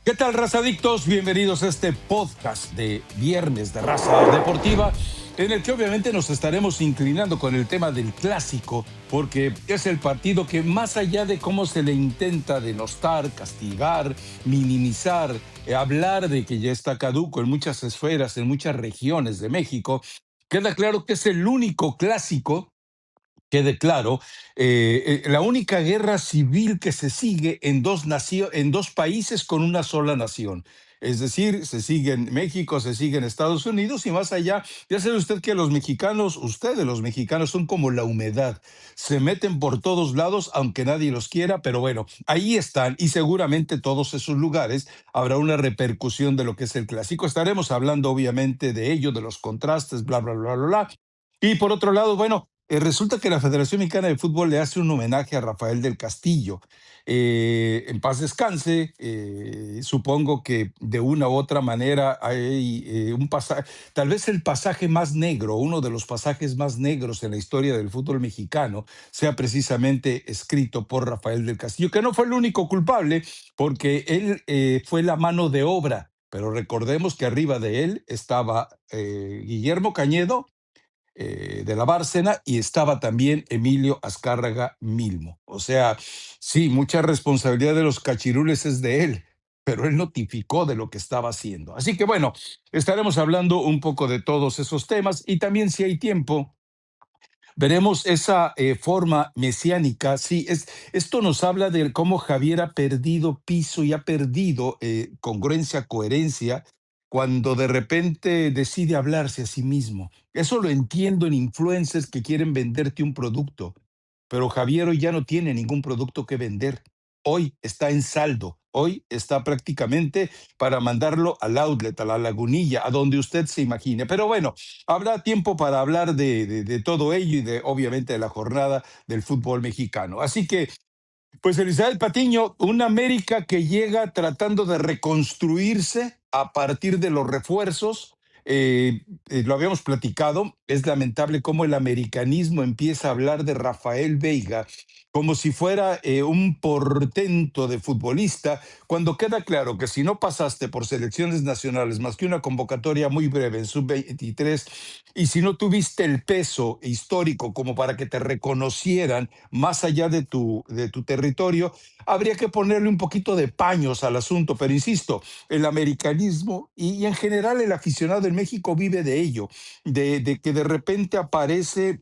¿Qué tal, razadictos? Bienvenidos a este podcast de Viernes de Raza Deportiva, en el que obviamente nos estaremos inclinando con el tema del clásico, porque es el partido que, más allá de cómo se le intenta denostar, castigar, minimizar, hablar de que ya está caduco en muchas esferas, en muchas regiones de México, queda claro que es el único clásico. Quede claro, la única guerra civil que se sigue en dos países con una sola nación. Es decir, se sigue en México, se sigue en Estados Unidos y más allá. Ya sabe usted que ustedes los mexicanos son como la humedad, se meten por todos lados aunque nadie los quiera, pero bueno, ahí están y seguramente todos esos lugares habrá una repercusión de lo que es el clásico. Estaremos hablando obviamente de ello, de los contrastes, bla, bla, bla, bla, bla. Y por otro lado, bueno, resulta que la Federación Mexicana de Fútbol le hace un homenaje a Rafael del Castillo. En paz descanse, supongo que de una u otra manera hay un pasaje, tal vez el pasaje más negro, uno de los pasajes más negros en la historia del fútbol mexicano, sea precisamente escrito por Rafael del Castillo, que no fue el único culpable, porque él fue la mano de obra, pero recordemos que arriba de él estaba Guillermo Cañedo, de la Bárcena, y estaba también Emilio Azcárraga Milmo. O sea, sí, mucha responsabilidad de los cachirules es de él, pero él notificó de lo que estaba haciendo. Así que bueno, estaremos hablando un poco de todos esos temas y también, si hay tiempo, veremos esa forma mesiánica. Sí, esto nos habla de cómo Javier ha perdido piso y ha perdido congruencia, coherencia, cuando de repente decide hablarse a sí mismo. Eso lo entiendo en influencers que quieren venderte un producto, pero Javier hoy ya no tiene ningún producto que vender. Hoy está en saldo, hoy está prácticamente para mandarlo al outlet, a la lagunilla, a donde usted se imagine. Pero bueno, habrá tiempo para hablar de todo ello y de, obviamente, de la jornada del fútbol mexicano. Así que, pues, Elizabeth Patiño, una América que llega tratando de reconstruirse a partir de los refuerzos. Lo habíamos platicado, es lamentable cómo el americanismo empieza a hablar de Rafael Veiga como si fuera un portento de futbolista, cuando queda claro que si no pasaste por selecciones nacionales más que una convocatoria muy breve en sub-23, y si no tuviste el peso histórico como para que te reconocieran más allá de tu territorio, habría que ponerle un poquito de paños al asunto. Pero insisto, el americanismo y en general el aficionado en México vive de ello, de que de repente aparece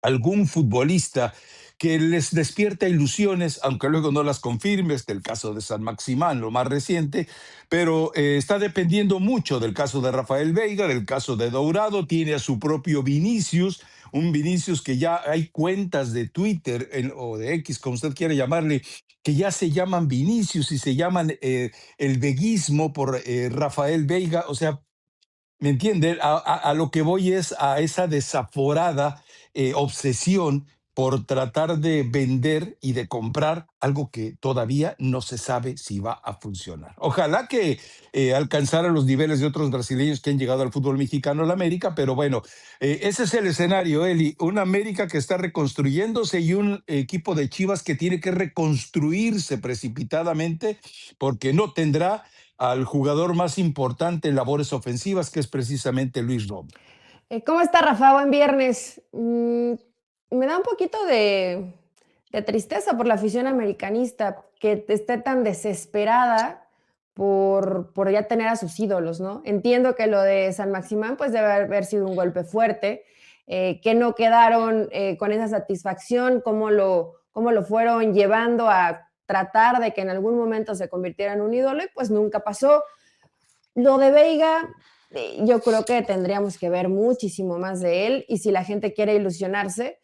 algún futbolista que les despierta ilusiones, aunque luego no las confirme. Este el caso de San Maximán, lo más reciente, pero está dependiendo mucho del caso de Rafael Veiga, del caso de Dourado. Tiene a su propio Vinicius, un Vinicius que ya hay cuentas de Twitter o de X, como usted quiere llamarle, que ya se llaman Vinicius y se llaman el veguismo por Rafael Veiga. O sea, ¿me entienden? A lo que voy es a esa desaforada obsesión por tratar de vender y de comprar algo que todavía no se sabe si va a funcionar. Ojalá que alcanzara los niveles de otros brasileños que han llegado al fútbol mexicano, a la América, pero bueno, ese es el escenario, Eli. Una América que está reconstruyéndose y un equipo de Chivas que tiene que reconstruirse precipitadamente porque no tendrá al jugador más importante en labores ofensivas, que es precisamente Luis Romo. ¿Cómo está, Rafa? Buen viernes. Me da un poquito de tristeza por la afición americanista que esté tan desesperada por ya tener a sus ídolos, ¿no? Entiendo que lo de San Maximán pues debe haber sido un golpe fuerte, que no quedaron con esa satisfacción, cómo lo fueron llevando a tratar de que en algún momento se convirtiera en un ídolo y pues nunca pasó. Lo de Veiga, yo creo que tendríamos que ver muchísimo más de él y si la gente quiere ilusionarse,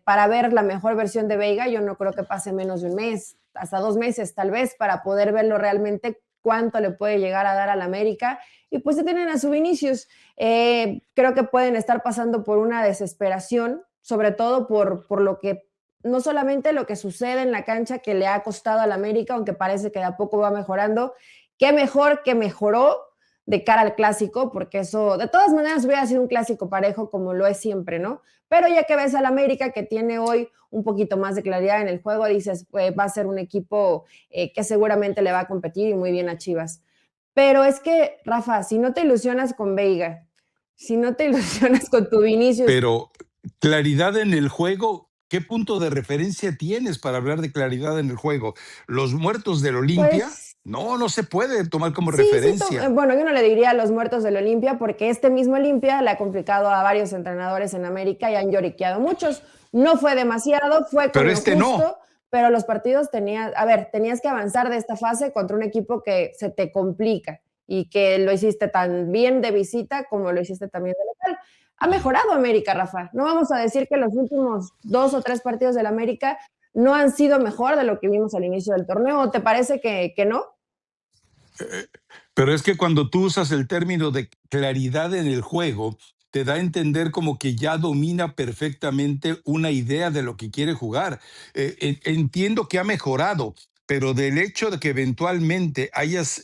para ver la mejor versión de Veiga, yo no creo que pase menos de un mes, hasta 2 meses tal vez, para poder verlo realmente cuánto le puede llegar a dar al América. Y pues se tienen a su Vinicius. Creo que pueden estar pasando por una desesperación, sobre todo por lo que, no solamente lo que sucede en la cancha que le ha costado al América, aunque parece que de a poco va mejorando. Qué mejor que mejoró de cara al clásico, porque eso de todas maneras hubiera sido un clásico parejo como lo es siempre, ¿no? Pero ya que ves al América que tiene hoy un poquito más de claridad en el juego, dices, va a ser un equipo que seguramente le va a competir y muy bien a Chivas. Pero es que, Rafa, si no te ilusionas con Veiga, si no te ilusionas con tu Vinicius. Pero claridad en el juego, ¿qué punto de referencia tienes para hablar de claridad en el juego? ¿Los muertos del Olimpia? Pues No, no se puede tomar como sí, referencia. bueno, yo no le diría a los muertos del Olimpia porque este mismo Olimpia le ha complicado a varios entrenadores en América y han lloriqueado muchos. No fue demasiado, fue con Pero lo este no. justo, pero los partidos tenías que avanzar de esta fase contra un equipo que se te complica y que lo hiciste tan bien de visita como lo hiciste también de local. Ha mejorado América, Rafa. No vamos a decir que los últimos 2 o 3 partidos del América no han sido mejor de lo que vimos al inicio del torneo. ¿Te parece que no? Pero es que cuando tú usas el término de claridad en el juego, te da a entender como que ya domina perfectamente una idea de lo que quiere jugar. Entiendo que ha mejorado, pero del hecho de que eventualmente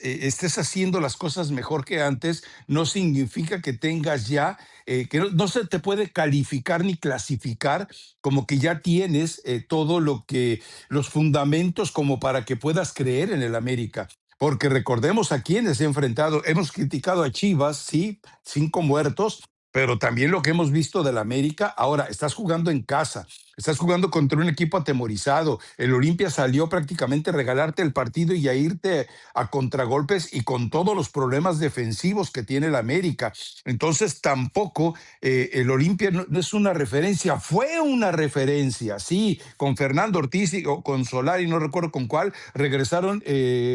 estés haciendo las cosas mejor que antes, no significa que tengas ya, que no se te puede calificar ni clasificar como que ya tienes todo lo que, los fundamentos como para que puedas creer en el América. Porque recordemos a quienes he enfrentado. Hemos criticado a Chivas, sí, 5 muertos, pero también lo que hemos visto del América. Ahora, estás jugando en casa, estás jugando contra un equipo atemorizado. El Olimpia salió prácticamente a regalarte el partido y a irte a contragolpes y con todos los problemas defensivos que tiene el América. Entonces, tampoco el Olimpia no es una referencia, fue una referencia, sí, con Fernando Ortiz o con Solari, no recuerdo con cuál, regresaron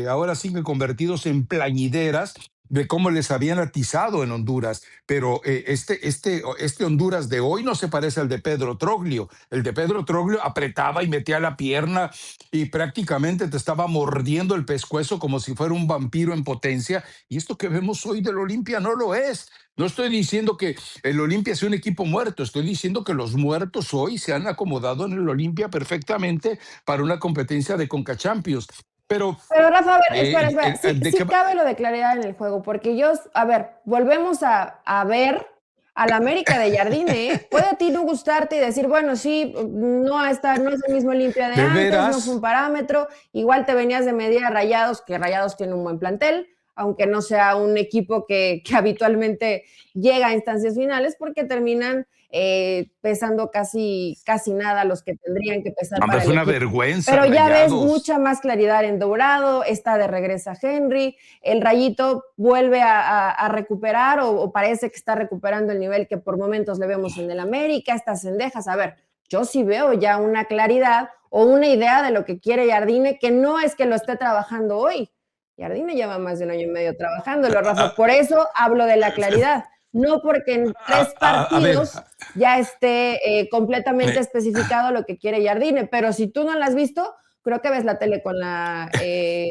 ahora sí que convertidos en plañideras de cómo les habían atizado en Honduras, pero este Honduras de hoy no se parece al de Pedro Troglio. El de Pedro Troglio apretaba y metía la pierna y prácticamente te estaba mordiendo el pescuezo como si fuera un vampiro en potencia, y esto que vemos hoy del Olimpia no lo es. No estoy diciendo que el Olimpia sea un equipo muerto, estoy diciendo que los muertos hoy se han acomodado en el Olimpia perfectamente para una competencia de Conca Champions. Pero, Pero Rafa, a ver, espera, sí, ¿de qué sí va? cabe lo de claridad en el juego, porque a ver, volvemos a ver al América de Jardine, ¿eh? Puede a ti no gustarte y decir, bueno, sí, no es el mismo Olimpia de ¿De antes, no fue un veras? parámetro, igual te venías de medir a Rayados, que Rayados tiene un buen plantel, aunque no sea un equipo que habitualmente llega a instancias finales, porque terminan pesando casi nada los que tendrían que pesar Hombre, para es el una equipo. vergüenza, Pero ya ves Rayados. mucha más claridad en Dourado, está de regresa Henry, el Rayito vuelve a recuperar o parece que está recuperando el nivel que por momentos le vemos en el América, estas cendejas. A ver, yo sí veo ya una claridad o una idea de lo que quiere Jardine, que no es que lo esté trabajando hoy. Jardine lleva más de 1 año y medio trabajándolo, Rafa. A, Por eso hablo de la claridad, no porque en a, 3 a ver, partidos ya esté completamente eh, especificado lo que quiere Jardine, pero si tú no lo has visto, creo que ves la tele con la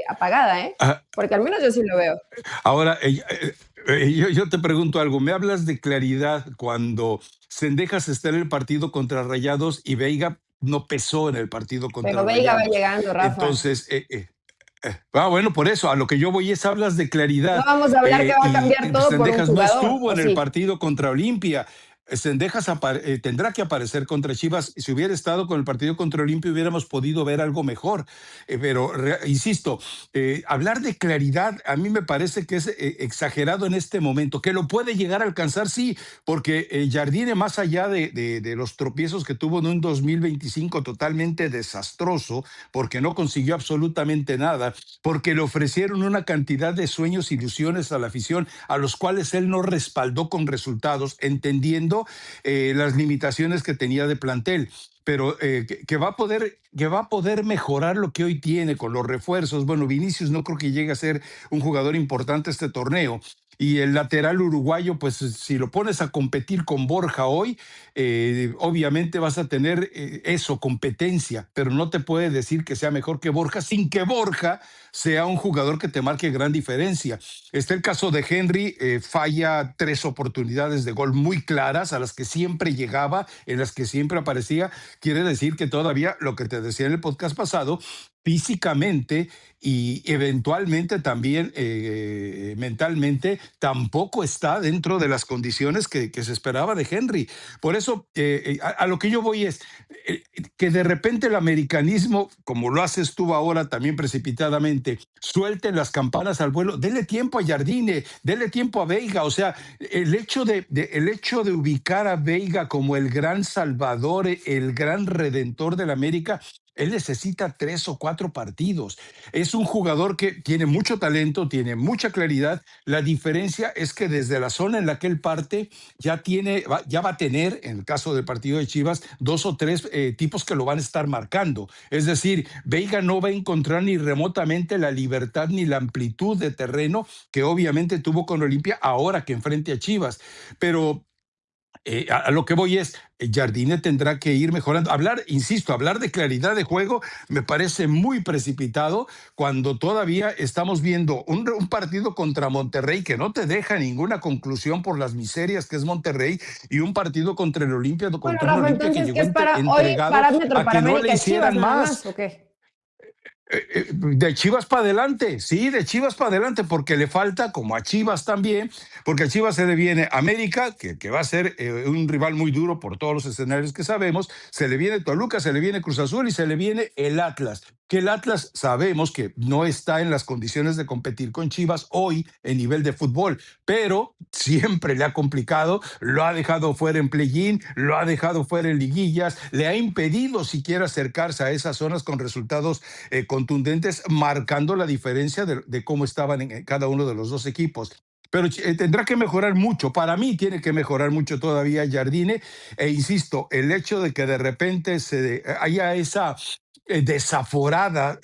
apagada, ¿eh? ah, Porque al menos yo sí lo veo. ahora, yo te pregunto algo. Me hablas de claridad cuando Cendejas está en el partido contra Rayados y Veiga no pesó en el partido Pero contra Veiga va Rayados. llegando, Rafa. Entonces, bueno, por eso, a lo que yo voy es hablas de No claridad, vamos a hablar que va a y cambiar todo por un Cendejas no jugador, estuvo ¿o en el sí? partido contra Olimpia. Cendejas tendrá que aparecer contra Chivas. Si hubiera estado con el partido contra Olimpia, hubiéramos podido ver algo mejor. Pero, insisto, hablar de claridad a mí me parece que es exagerado en este momento. Que lo puede llegar a alcanzar, sí, porque Jardine, más allá de los tropiezos que tuvo en un 2025 totalmente desastroso, porque no consiguió absolutamente nada, porque le ofrecieron una cantidad de sueños, ilusiones a la afición, a los cuales él no respaldó con resultados, entendiendo las limitaciones que tenía de plantel, pero que va a poder mejorar lo que hoy tiene con los refuerzos. Bueno, Vinicius no creo que llegue a ser un jugador importante este torneo. Y el lateral uruguayo, pues si lo pones a competir con Borja hoy, obviamente vas a tener eso, competencia, pero no te puede decir que sea mejor que Borja sin que Borja sea un jugador que te marque gran diferencia. Está el caso de Henry, falla 3 oportunidades de gol muy claras a las que siempre llegaba, en las que siempre aparecía. Quiere decir que todavía, lo que te decía en el podcast pasado, físicamente y eventualmente también mentalmente tampoco está dentro de las condiciones que se esperaba de Henry. Por eso, a lo que yo voy es que de repente el americanismo, como lo haces tú ahora también precipitadamente, suelte las campanas al vuelo, dele tiempo a Jardine, dele tiempo a Veiga. O sea, el hecho de ubicar a Veiga como el gran salvador, el gran redentor del América, él necesita 3 o 4 partidos. Es un jugador que tiene mucho talento, tiene mucha claridad. La diferencia es que desde la zona en la que él parte ya va a tener, en el caso del partido de Chivas, 2 o 3 tipos que lo van a estar marcando. Es decir, Veiga no va a encontrar ni remotamente la libertad ni la amplitud de terreno que obviamente tuvo con Olimpia ahora que enfrente a Chivas. Pero a lo que voy es, Jardine tendrá que ir mejorando. Insisto, hablar de claridad de juego me parece muy precipitado cuando todavía estamos viendo un partido contra Monterrey que no te deja ninguna conclusión por las miserias que es Monterrey, y un partido contra el Olimpia, Bueno, contra un Rafa, Olimpia que entonces, ¿qué llegó es para hoy entregado parámetro a para que no le América Chivas hicieran nada más. más, o qué? De Chivas para adelante, sí, de Chivas para adelante, porque le falta, como a Chivas también, porque a Chivas se le viene América, que va a ser un rival muy duro por todos los escenarios que sabemos, se le viene Toluca, se le viene Cruz Azul y se le viene el Atlas, que el Atlas sabemos que no está en las condiciones de competir con Chivas hoy en nivel de fútbol, pero siempre le ha complicado, lo ha dejado fuera en play-in, lo ha dejado fuera en liguillas, le ha impedido siquiera acercarse a esas zonas con resultados contundentes, marcando la diferencia de cómo estaban en cada uno de los dos equipos. Pero tendrá que mejorar mucho. Para mí tiene que mejorar mucho todavía Jardine. E insisto, el hecho de que de repente haya esa desaforada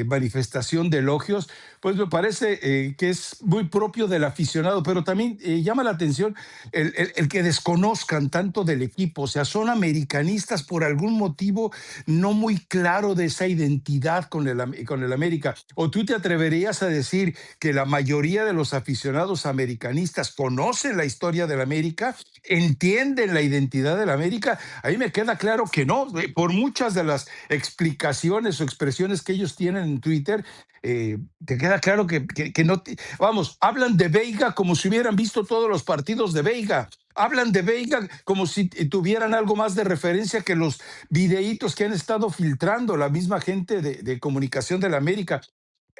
manifestación de elogios, pues me parece que es muy propio del aficionado, pero también llama la atención el que desconozcan tanto del equipo. O sea, son americanistas por algún motivo no muy claro de esa identidad con el América. ¿O tú te atreverías a decir que la mayoría de los aficionados americanistas conocen la historia del América, entienden la identidad del América? Ahí me queda claro que no, por muchas de las explicaciones o expresiones que ellos tienen en Twitter, te queda claro que no, vamos, hablan de Veiga como si hubieran visto todos los partidos de Veiga. Hablan de Veiga como si tuvieran algo más de referencia que los videitos que han estado filtrando la misma gente de comunicación de la América.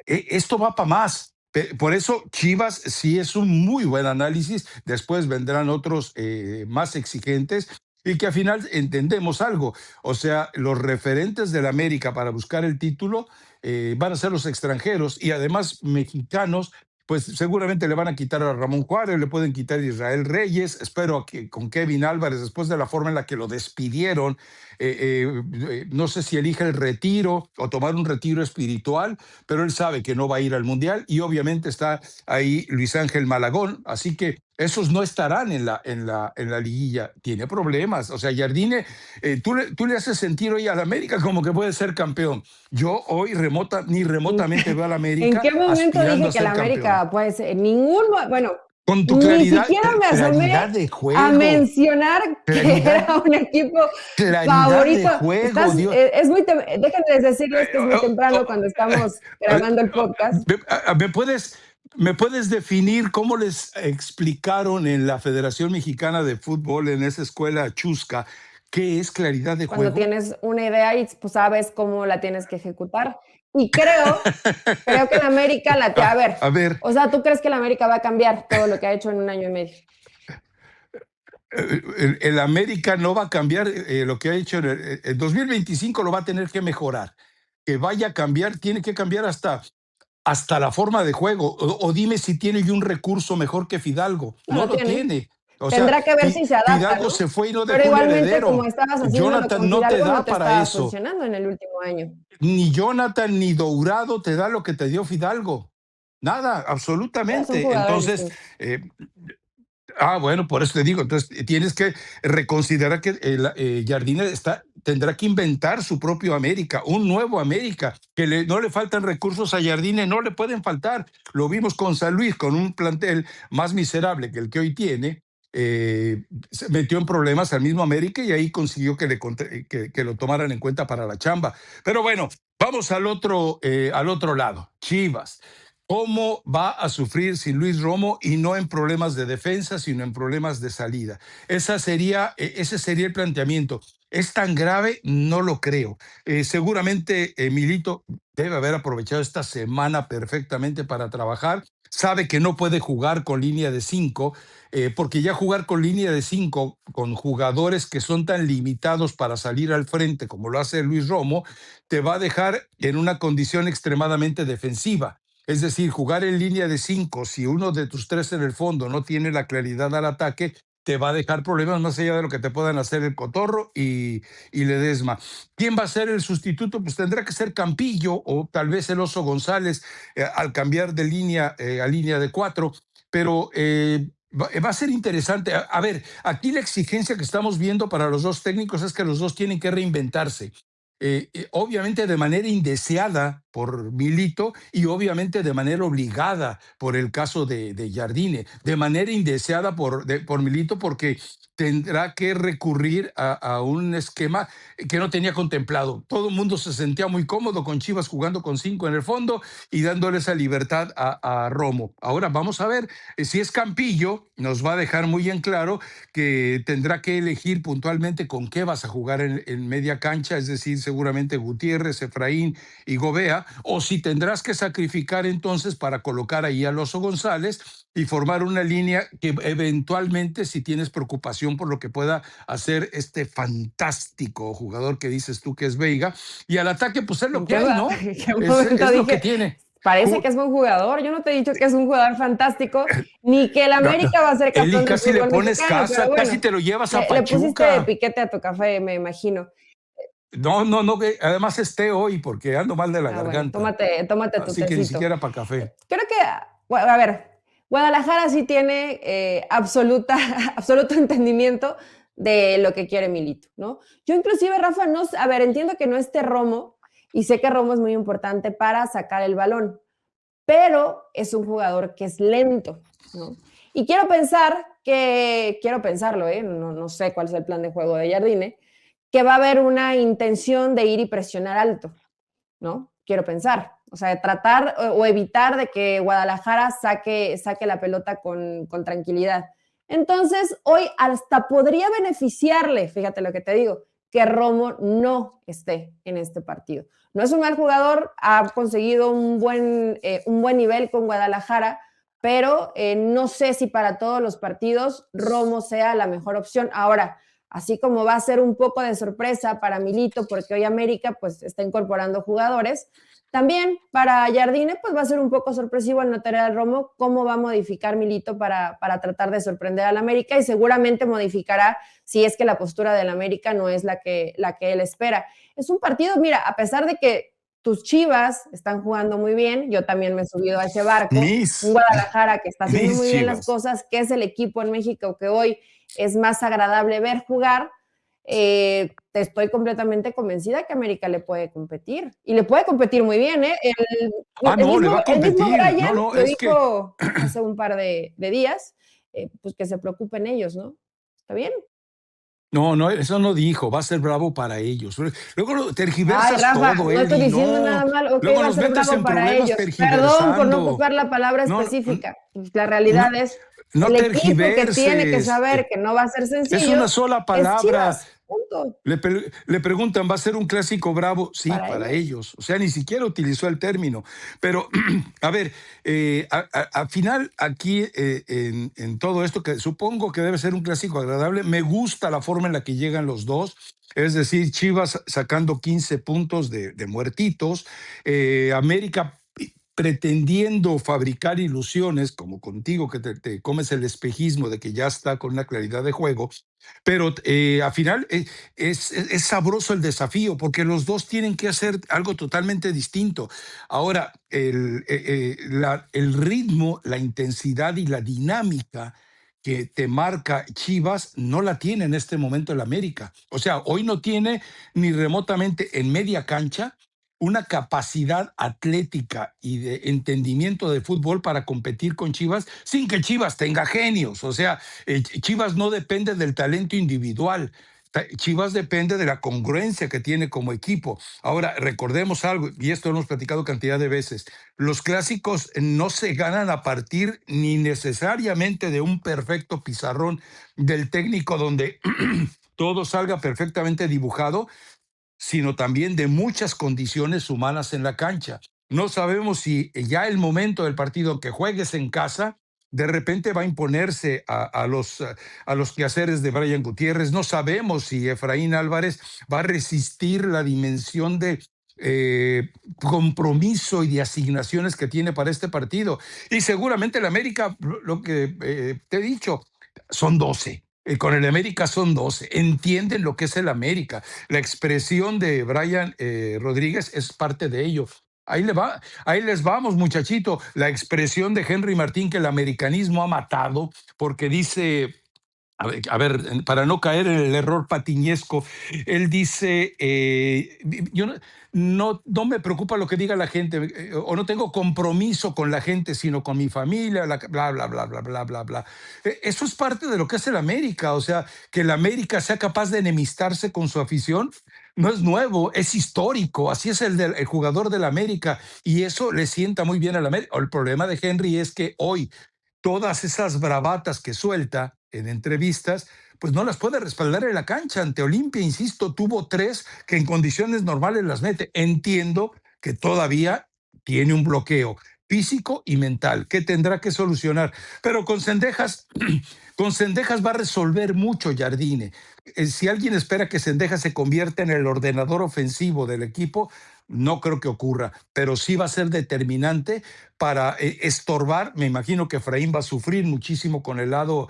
Esto va para más. Por eso Chivas sí es un muy buen análisis. Después vendrán otros más exigentes y que al final entendemos algo. O sea, los referentes de la América para buscar el título van a ser los extranjeros, y además mexicanos. Pues seguramente le van a quitar a Ramón Juárez, le pueden quitar a Israel Reyes. Espero que con Kevin Álvarez, después de la forma en la que lo despidieron, no sé si elige el retiro o tomar un retiro espiritual, pero él sabe que no va a ir al Mundial, y obviamente está ahí Luis Ángel Malagón, así que esos no estarán en la liguilla. Tiene problemas. O sea, Jardine, tú le haces sentir hoy al América como que puede ser campeón. Yo hoy ni ¿En, remotamente veo al en América qué momento aspirando dije a que la ser campeón. América puede ser? Ningún, bueno, Con tu ni claridad, siquiera me claridad asomé de a juego, mencionar que claridad, era un equipo claridad de favorito. juego, Dios. Déjenme decirles que es muy temprano cuando estamos grabando el podcast. ¿Me puedes definir cómo les explicaron en la Federación Mexicana de Fútbol, en esa escuela chusca, qué es claridad de Cuando juego? tienes una idea y pues sabes cómo la tienes que ejecutar. Y creo que la América a ver, A ver, o sea, ¿tú crees que la América va a cambiar todo lo que ha hecho en un año y medio? el América no va a cambiar lo que ha hecho el 2025, lo va a tener que mejorar. Que vaya a cambiar, tiene que cambiar hasta la forma de juego. O dime si tiene un recurso mejor que Fidalgo. No No lo lo tiene. tiene. O sea, Tendrá que ver si se adapta, Fidalgo ¿no? se fue y no Pero dejó un igualmente, como heredero. estabas haciéndolo Jonathan con no te Fidalgo, no da te para estaba eso. funcionando en el último año. Ni Jonathan ni Dourado te da lo que te dio Fidalgo. Nada, Pero son absolutamente. jugadores Entonces, distintos. bueno, por eso te digo, entonces tienes que reconsiderar que Jardine tendrá que inventar su propio América, un nuevo América, que no le faltan recursos a Jardine, no le pueden faltar. Lo vimos con San Luis, con un plantel más miserable que el que hoy tiene, se metió en problemas al mismo América y ahí consiguió que lo tomaran en cuenta para la chamba. Pero bueno, vamos al otro lado, Chivas. ¿Cómo va a sufrir sin Luis Romo y no en problemas de defensa, sino en problemas de salida? Ese sería el planteamiento. ¿Es tan grave? No lo creo. Seguramente Milito debe haber aprovechado esta semana perfectamente para trabajar. Sabe que no puede jugar con línea de 5, porque ya jugar con línea de 5, con jugadores que son tan limitados para salir al frente como lo hace Luis Romo, te va a dejar en una condición extremadamente defensiva. Es decir, jugar en línea de 5, si uno de tus tres en el fondo no tiene la claridad al ataque, te va a dejar problemas más allá de lo que te puedan hacer el Cotorro y Ledesma. ¿Quién va a ser el sustituto? Pues tendrá que ser Campillo o tal vez el Oso González al cambiar de línea a línea de 4, pero va a ser interesante. A ver, aquí la exigencia que estamos viendo para los dos técnicos es que los dos tienen que reinventarse. Obviamente de manera indeseada por Milito y obviamente de manera obligada por el caso de Jardine, de manera indeseada por Milito porque tendrá que recurrir a un esquema que no tenía contemplado. Todo el mundo se sentía muy cómodo con Chivas jugando con 5 en el fondo y dándole esa libertad a Romo. Ahora vamos a ver si es Campillo, nos va a dejar muy en claro que tendrá que elegir puntualmente con qué vas a jugar en media cancha, es decir, seguramente Gutiérrez, Efraín y Gobea, o si tendrás que sacrificar entonces para colocar ahí al Oso González y formar una línea que eventualmente, si tienes preocupación por lo que pueda hacer este fantástico jugador que dices tú que es Veiga, y al ataque pues es lo que hay, ¿no? ¿En qué Es momento lo que dije, tiene. parece que es buen jugador? Yo no te he dicho que es un jugador fantástico, ni que el No, no. América va a ser Eli, campeón del casi le fútbol pones mexicano, pero casa, casi bueno, te lo llevas a le pusiste de Pachuca. piquete a tu café, me imagino. No, no, no, además esté hoy porque ando mal de la Ah, bueno, garganta. tómate tu Así que ni tecito. siquiera para café. Creo que, bueno, a ver, Guadalajara sí tiene absoluto entendimiento de lo que quiere Milito, ¿no? Yo inclusive, Rafa, no, a ver, entiendo que no esté Romo y sé que Romo es muy importante para sacar el balón, pero es un jugador que es lento, ¿no? Y quiero pensarlo, no sé cuál es el plan de juego de Jardine, que va a haber una intención de ir y presionar alto, ¿no? Quiero pensar. O sea, de tratar o evitar de que Guadalajara saque la pelota con tranquilidad. Entonces, hoy hasta podría beneficiarle, fíjate lo que te digo, que Romo no esté en este partido. No es un mal jugador, ha conseguido un buen nivel con Guadalajara, pero no sé si para todos los partidos Romo sea la mejor opción. Ahora, así como va a ser un poco de sorpresa para Milito, porque hoy América pues está incorporando jugadores, también para Jardine pues va a ser un poco sorpresivo al no tener al Romo cómo va a modificar Milito para tratar de sorprender al América y seguramente modificará si es que la postura del América no es la que él espera. Es un partido, mira, a pesar de que tus Chivas están jugando muy bien, yo también me he subido a ese barco, un Mis, Guadalajara que está haciendo mis muy bien las Chivas. cosas, que es el equipo en México que hoy es más agradable ver jugar, estoy completamente convencida que América le puede competir. Y le puede competir muy bien, ¿eh? No, le va a El mismo competir. No, Brian no, lo es que dijo hace un par de días, pues que se preocupen ellos, ¿no? ¿Está bien? no, no, eso no dijo, va a ser bravo para ellos. Luego Ay, tergiversas Rafa, todo, no estoy Eli, diciendo no. nada mal, ok, Luego va a nos ser metes bravo en para problemas ellos. Perdón por no tergiversando. ocupar la palabra No, específica. La no, realidad es, no el equipo que tiene que tergiverses. saber que no va a ser Es sencillo una sola es palabra. Chivas, punto, Le preguntan, ¿va a ser un clásico bravo? Sí, para para ellos. ellos. O sea, ni siquiera utilizó el término. Pero, a ver, al final, aquí en todo esto, que supongo que debe ser un clásico agradable, me gusta la forma en la que llegan los dos. Es decir, Chivas sacando 15 puntos de muertitos, América pretendiendo fabricar ilusiones, como contigo, que te comes el espejismo de que ya está con una claridad de juego, pero al final es sabroso el desafío porque los dos tienen que hacer algo totalmente distinto. Ahora, el ritmo, la intensidad y la dinámica que te marca Chivas no la tiene en este momento el América. O sea, hoy no tiene ni remotamente en media cancha una capacidad atlética y de entendimiento de fútbol para competir con Chivas sin que Chivas tenga genios. O sea, Chivas no depende del talento individual. Chivas depende de la congruencia que tiene como equipo. Ahora, recordemos algo, y esto lo hemos platicado cantidad de veces, los clásicos no se ganan a partir ni necesariamente de un perfecto pizarrón del técnico donde todo salga perfectamente dibujado, sino también de muchas condiciones humanas en la cancha. No sabemos si ya el momento del partido que juegues en casa de repente va a imponerse a los quehaceres de Brian Gutiérrez. No sabemos si Efraín Álvarez va a resistir la dimensión de compromiso y de asignaciones que tiene para este partido. Y seguramente el América, lo que te he dicho, son 12. Con el América son 12. Entienden lo que es el América. La expresión de Brian Rodríguez es parte de ello. Ahí les vamos, muchachito. La expresión de Henry Martín que el americanismo ha matado, porque dice, a ver, para no caer en el error patiñesco, él dice, yo no me preocupa lo que diga la gente, o no tengo compromiso con la gente, sino con mi familia, bla, bla, bla, bla, bla, bla, bla. Eso es parte de lo que es el América, o sea, que el América sea capaz de enemistarse con su afición. No es nuevo, es histórico, así es el jugador del América, y eso le sienta muy bien al América. El problema de Henry es que hoy todas esas bravatas que suelta en entrevistas, pues no las puede respaldar en la cancha. Ante Olimpia, insisto, tuvo 3 que en condiciones normales las mete. Entiendo que todavía tiene un bloqueo físico y mental que tendrá que solucionar, pero con Cendejas, con Cendejas va a resolver mucho Jardine. Si alguien espera que Cendejas se convierta en el ordenador ofensivo del equipo, no creo que ocurra, pero sí va a ser determinante para estorbar. Me imagino que Efraín va a sufrir muchísimo con el lado,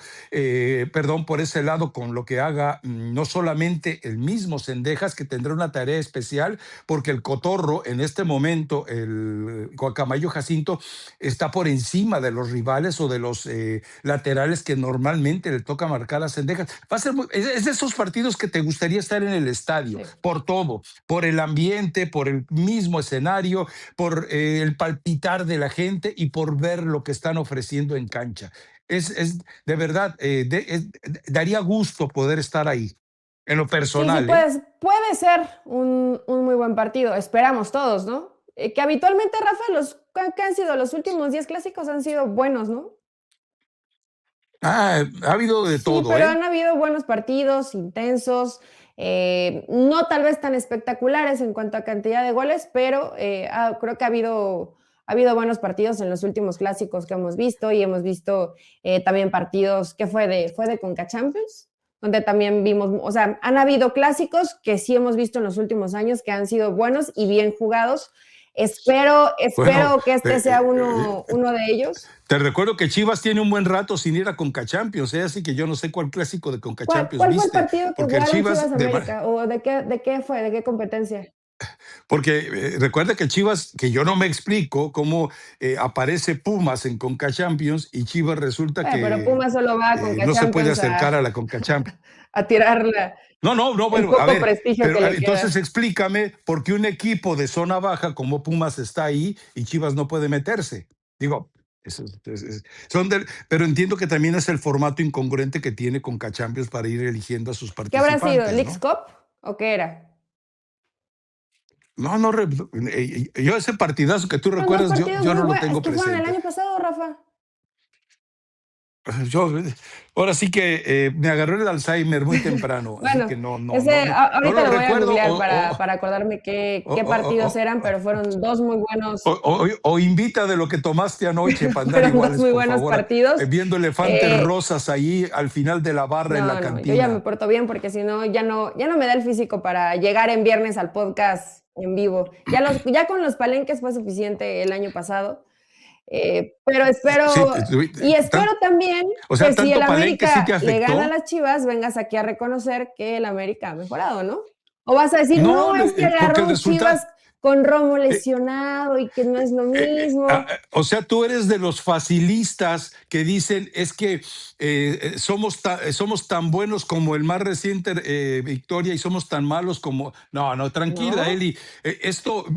por ese lado, con lo que haga no solamente el mismo Cendejas, que tendrá una tarea especial, porque el Cotorro en este momento, el Guacamayo Jacinto, está por encima de los rivales o de los laterales que normalmente le toca marcar a Cendejas. Va a ser es de esos partidos que te gustaría estar en el estadio, sí, por todo, por el ambiente, por el mismo escenario, por el palpitar de la gente y por ver lo que están ofreciendo en cancha. Es de verdad, daría gusto poder estar ahí, en lo personal. Sí, pues puede ser un muy buen partido, esperamos todos, ¿no? Que habitualmente, Rafa, los que han sido los últimos 10 clásicos han sido buenos, ¿no? Ha habido de todo. Sí, pero han habido buenos partidos, intensos, no tal vez tan espectaculares en cuanto a cantidad de goles, pero creo que ha habido buenos partidos en los últimos clásicos que hemos visto, y hemos visto también partidos que fue de Conca Champions, donde también vimos, o sea, han habido clásicos que sí hemos visto en los últimos años que han sido buenos y bien jugados. Espero que este sea uno de ellos. Te recuerdo que Chivas tiene un buen rato sin ir a Conca Champions, así que yo no sé cuál clásico de Conca Champions ¿Cuál viste. fue el partido que jugaron Chivas América? ¿O de qué fue? ¿De qué competencia? Porque recuerda que Chivas, que yo no me explico cómo aparece Pumas en Conca Champions y Chivas resulta que pero Pumas solo va a Conca no Champions se puede acercar a la Conca Champions. A tirarla. No, bueno, a ver, pero entonces explícame por qué un equipo de zona baja como Pumas está ahí y Chivas no puede meterse. Digo, pero entiendo que también es el formato incongruente que tiene Conca Champions para ir eligiendo a sus participantes. ¿Qué habrá sido? ¿Leagues Cup o qué era? No, yo ese partidazo que tú recuerdas, yo no lo tengo presente. Fueron el año pasado, Rafa. Ahora sí que me agarró el Alzheimer muy temprano. Bueno, así que ahorita lo voy a googlear para acordarme qué partidos eran, pero fueron 2 muy buenos. O invita de lo que tomaste anoche para andar iguales, 2 muy buenos partidos. Viendo elefantes rosas ahí al final de la barra en la cantina. Yo ya me porto bien porque si no, ya no me da el físico para llegar en viernes al podcast en vivo. Ya con los palenques fue suficiente el año pasado. Pero espero también que si el América le gana a las Chivas, vengas aquí a reconocer que el América ha mejorado, ¿no? O vas a decir, no es que agarró Chivas con Romo Eh, lesionado y que no es lo mismo. o sea, tú eres de los facilistas que dicen es que somos tan buenos como el más reciente Victoria y somos tan malos como... No, no, tranquila, No. Eli.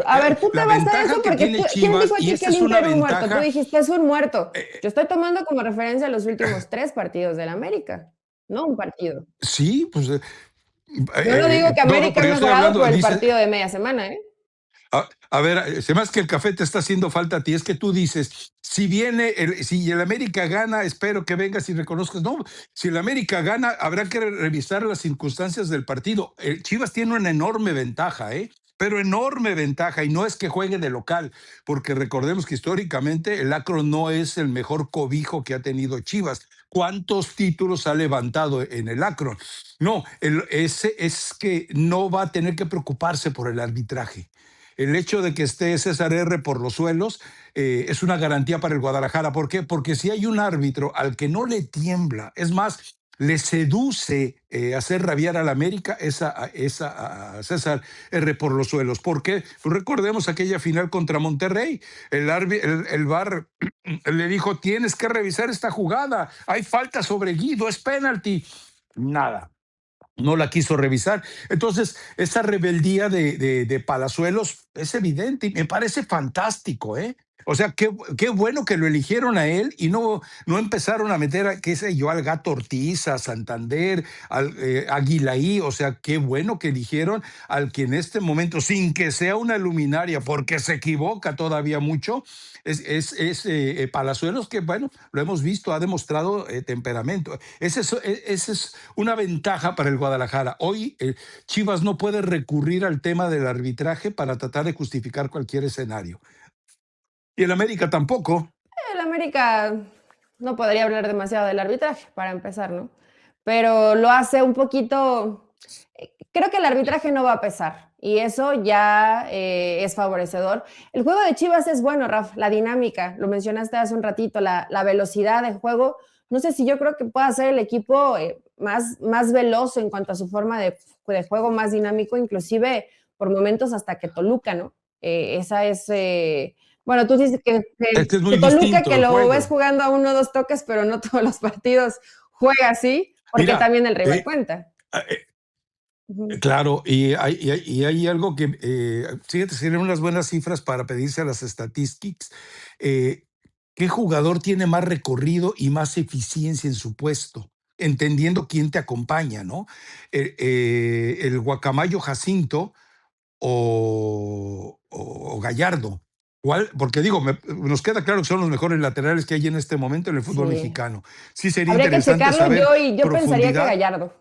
A ver, tú te La vas a eso ventaja que porque tiene ¿quién dijo Chivas, y aquí que esta el es una Inter es un muerto? Tú ventaja... dijiste es un muerto. eh, Yo estoy tomando como referencia los últimos 3 partidos del América, no un partido. sí, pues... Yo no digo que no, no, América ha porque yo estoy mejorado hablando, por el dice, partido de media semana, ¿eh? a ver, se me hace que el café te está haciendo falta a ti. Es que tú dices, si el América gana, espero que vengas y reconozcas. No, si el América gana, habrá que revisar las circunstancias del partido. El Chivas tiene una enorme ventaja, ¿eh? Pero enorme ventaja, y no es que juegue de local, porque recordemos que históricamente el Akron no es el mejor cobijo que ha tenido Chivas. ¿Cuántos títulos ha levantado en el Akron? No, ese es que no va a tener que preocuparse por el arbitraje. El hecho de que esté César R por los suelos es una garantía para el Guadalajara. ¿Por qué? Porque si hay un árbitro al que no le tiembla, es más, le seduce hacer rabiar al América, a César R por los suelos. ¿Por qué? Pues recordemos aquella final contra Monterrey. El VAR le dijo, tienes que revisar esta jugada, hay falta sobre Guido, es penalti. Nada, no la quiso revisar. Entonces, esa rebeldía de Palazuelos es evidente y me parece fantástico, ¿eh? O sea, qué bueno que lo eligieron a él y no empezaron a meter, qué sé yo, al Gato Ortiz, a Santander, al Aguilaí. O sea, qué bueno que eligieron al que en este momento, sin que sea una luminaria, porque se equivoca todavía mucho, es Palazuelos, que bueno, lo hemos visto, ha demostrado temperamento. Esa es una ventaja para el Guadalajara. Hoy Chivas no puede recurrir al tema del arbitraje para tratar de justificar cualquier escenario. Y el América tampoco. El América no podría hablar demasiado del arbitraje, para empezar, ¿no? Pero lo hace un poquito. Creo que el arbitraje no va a pesar y eso ya es favorecedor. El juego de Chivas es bueno, Raf, la dinámica, lo mencionaste hace un ratito, la velocidad de juego. No sé si yo creo que pueda ser el equipo más veloz en cuanto a su forma de juego, más dinámico, inclusive por momentos hasta que Toluca, ¿no? Esa es bueno, tú dices Es que es que muy Toluca, distinto que el lo ves juego. jugando a 1 o 2 toques, pero no todos los partidos juega así, porque Mira, también el rival eh, cuenta. Ujú. claro, y hay algo que, fíjate, serían unas buenas cifras para pedirse a las statistics. Eh, ¿Qué jugador tiene más recorrido y más eficiencia en su puesto? Entendiendo quién te acompaña, ¿no? El Guacamayo Jacinto o Gallardo. ¿Cuál? Porque digo, nos queda claro que son los mejores laterales que hay en este momento en el fútbol Sí. mexicano. Sí sería Habría que interesante checarlo saber yo pensaría que profundidad. Gallardo.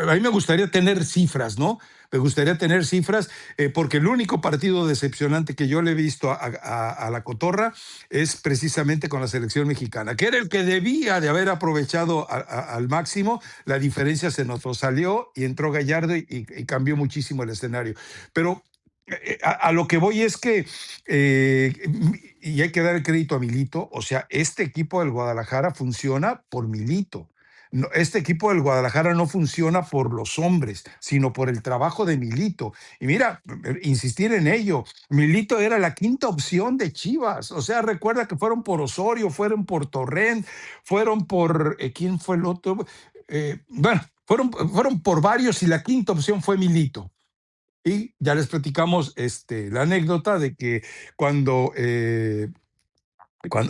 A mí me gustaría tener cifras, ¿no? Me gustaría tener cifras, porque el único partido decepcionante que yo le he visto a la Cotorra es precisamente con la selección mexicana, que era el que debía de haber aprovechado al máximo. La diferencia se notó, salió y entró Gallardo y cambió muchísimo el escenario. Pero a lo que voy es que, eh, y hay que dar el crédito a Milito, o sea, este equipo del Guadalajara funciona por Milito. No, este equipo del Guadalajara no funciona por los hombres, sino por el trabajo de Milito. Y mira, insistir en ello, Milito era la quinta opción de Chivas. O sea, recuerda que fueron por Osorio, fueron por Torrent, fueron por, ¿quién fue el otro? Bueno, fueron por varios y la quinta opción fue Milito. Y ya les platicamos la anécdota de que cuando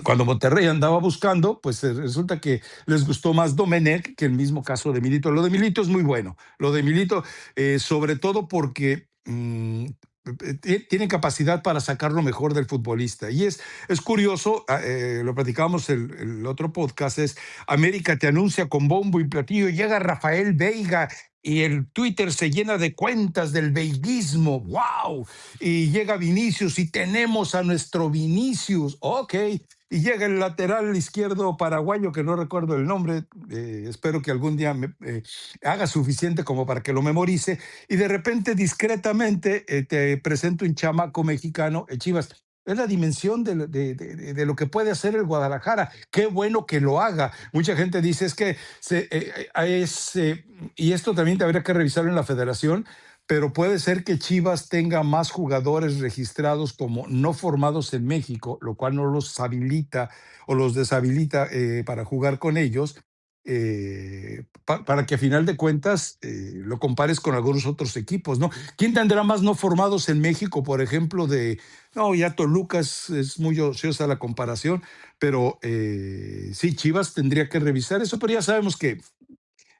cuando Monterrey andaba buscando, pues resulta que les gustó más Domenech que el mismo caso de Milito. Lo de Milito es muy bueno. Lo de Milito, sobre todo porque tiene capacidad para sacar lo mejor del futbolista. Y es curioso, lo platicábamos el otro podcast, es América te anuncia con bombo y platillo, llega Rafael Veiga y el Twitter se llena de cuentas del veiguismo. ¡Wow! Y llega Vinicius y tenemos a nuestro Vinicius. Ok. Y llega el lateral izquierdo paraguayo, que no recuerdo el nombre, espero que algún día me haga suficiente como para que lo memorice, y de repente discretamente te presento un chamaco mexicano, Chivas. Es la dimensión de lo que puede hacer el Guadalajara. Qué bueno que lo haga. Mucha gente dice es que y esto también habría que revisarlo en la federación, pero puede ser que Chivas tenga más jugadores registrados como no formados en México, lo cual no los habilita o los deshabilita para jugar con ellos, para que a final de cuentas lo compares con algunos otros equipos, ¿no? ¿Quién tendrá más no formados en México, por ejemplo, no, ya Toluca es muy ociosa la comparación, pero sí, Chivas tendría que revisar eso, pero ya sabemos que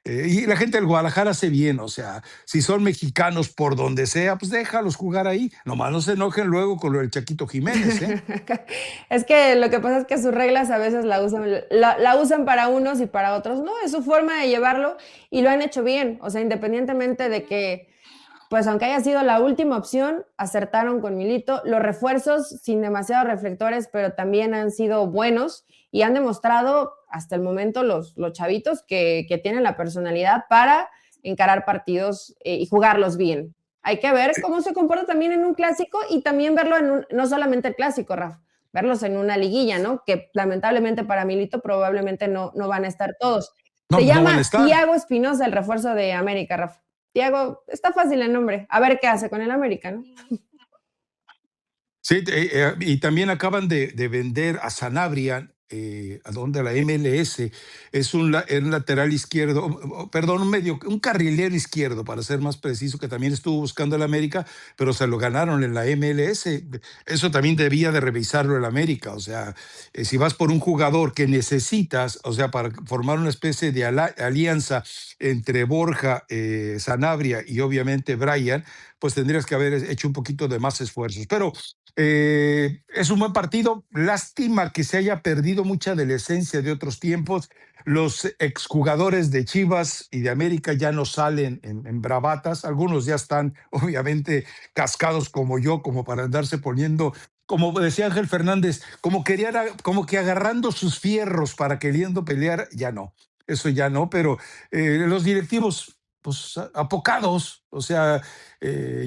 y la gente del Guadalajara hace bien, o sea, si son mexicanos por donde sea, pues déjalos jugar ahí. Nomás no se enojen luego con lo del Chaquito Jiménez, ¿eh? Es que lo que pasa es que sus reglas a veces la usan para unos y para otros no, es su forma de llevarlo y lo han hecho bien, o sea, independientemente de que, pues aunque haya sido la última opción, acertaron con Milito, los refuerzos sin demasiados reflectores, pero también han sido buenos y han demostrado hasta el momento los chavitos que tienen la personalidad para encarar partidos y jugarlos bien. Hay que ver cómo se comporta también en un clásico y también verlo no solamente el clásico, Rafa, verlos en una liguilla, ¿no? Que lamentablemente para Milito probablemente no van a estar todos. No, Se pues no van a llama estar. Thiago Espinosa, el refuerzo de América, Rafa. Thiago, está fácil el nombre. A ver qué hace con el América, ¿no? Sí, y también acaban de vender a Sanabria, a donde la MLS es un lateral izquierdo, perdón, un carrilero izquierdo, para ser más preciso, que también estuvo buscando el América, pero se lo ganaron en la MLS. Eso también debía de revisarlo el América. O sea, si vas por un jugador que necesitas, o sea, para formar una especie de alianza entre Borja, Sanabria y obviamente Brian, pues tendrías que haber hecho un poquito de más esfuerzos. Pero es un buen partido. Lástima que se haya perdido mucha de la esencia de otros tiempos. Los exjugadores de Chivas y de América ya no salen en bravatas. Algunos ya están, obviamente, cascados como yo, como para andarse poniendo, como decía Ángel Fernández, como que agarrando sus fierros para queriendo pelear. Ya no, eso ya no. Pero los directivos, pues apocados, o sea,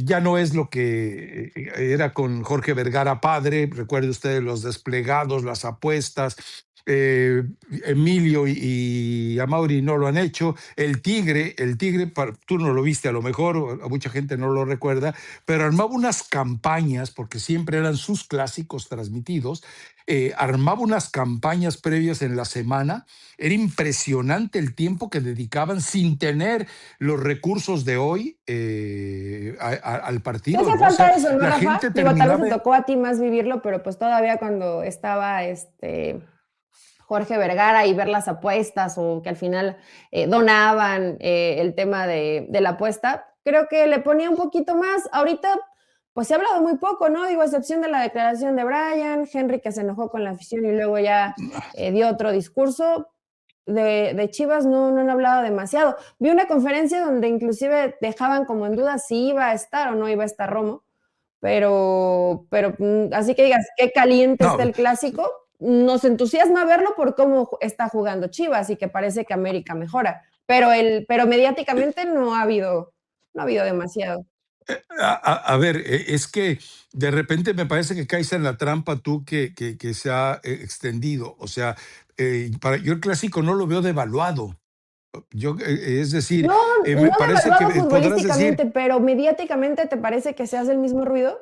ya no es lo que era con Jorge Vergara padre. Recuerde usted los desplegados, las apuestas. Emilio y Amauri no lo han hecho. El Tigre, tú no lo viste a lo mejor, a mucha gente no lo recuerda, pero armaba unas campañas, porque siempre eran sus clásicos transmitidos, armaba unas campañas previas en la semana. Era impresionante el tiempo que dedicaban sin tener los recursos de hoy al Te partido, hace ¿no? O sea, falta eso, ¿no, la Rafa? gente Digo, tal vez terminaba. te tocó a ti más vivirlo, pero pues todavía cuando estaba Jorge Vergara y ver las apuestas o que al final donaban el tema de la apuesta, creo que le ponía un poquito más. Ahorita, pues se ha hablado muy poco, ¿no? Digo, a excepción de la declaración de Brian, Henry que se enojó con la afición y luego ya dio otro discurso. De Chivas no han hablado demasiado. Vi una conferencia donde inclusive dejaban como en duda si iba a estar o no iba a estar Romo, pero así que digas, qué caliente está No, el clásico, nos entusiasma verlo por cómo está jugando Chivas y que parece que América mejora, pero mediáticamente no ha habido demasiado. a ver, es que de repente me parece que caes en la trampa tú que se ha extendido. O sea, yo el clásico no lo veo devaluado. Es decir, No, me no parece que devaluado podrás decir. futbolísticamente, pero mediáticamente te parece que se hace el mismo ruido.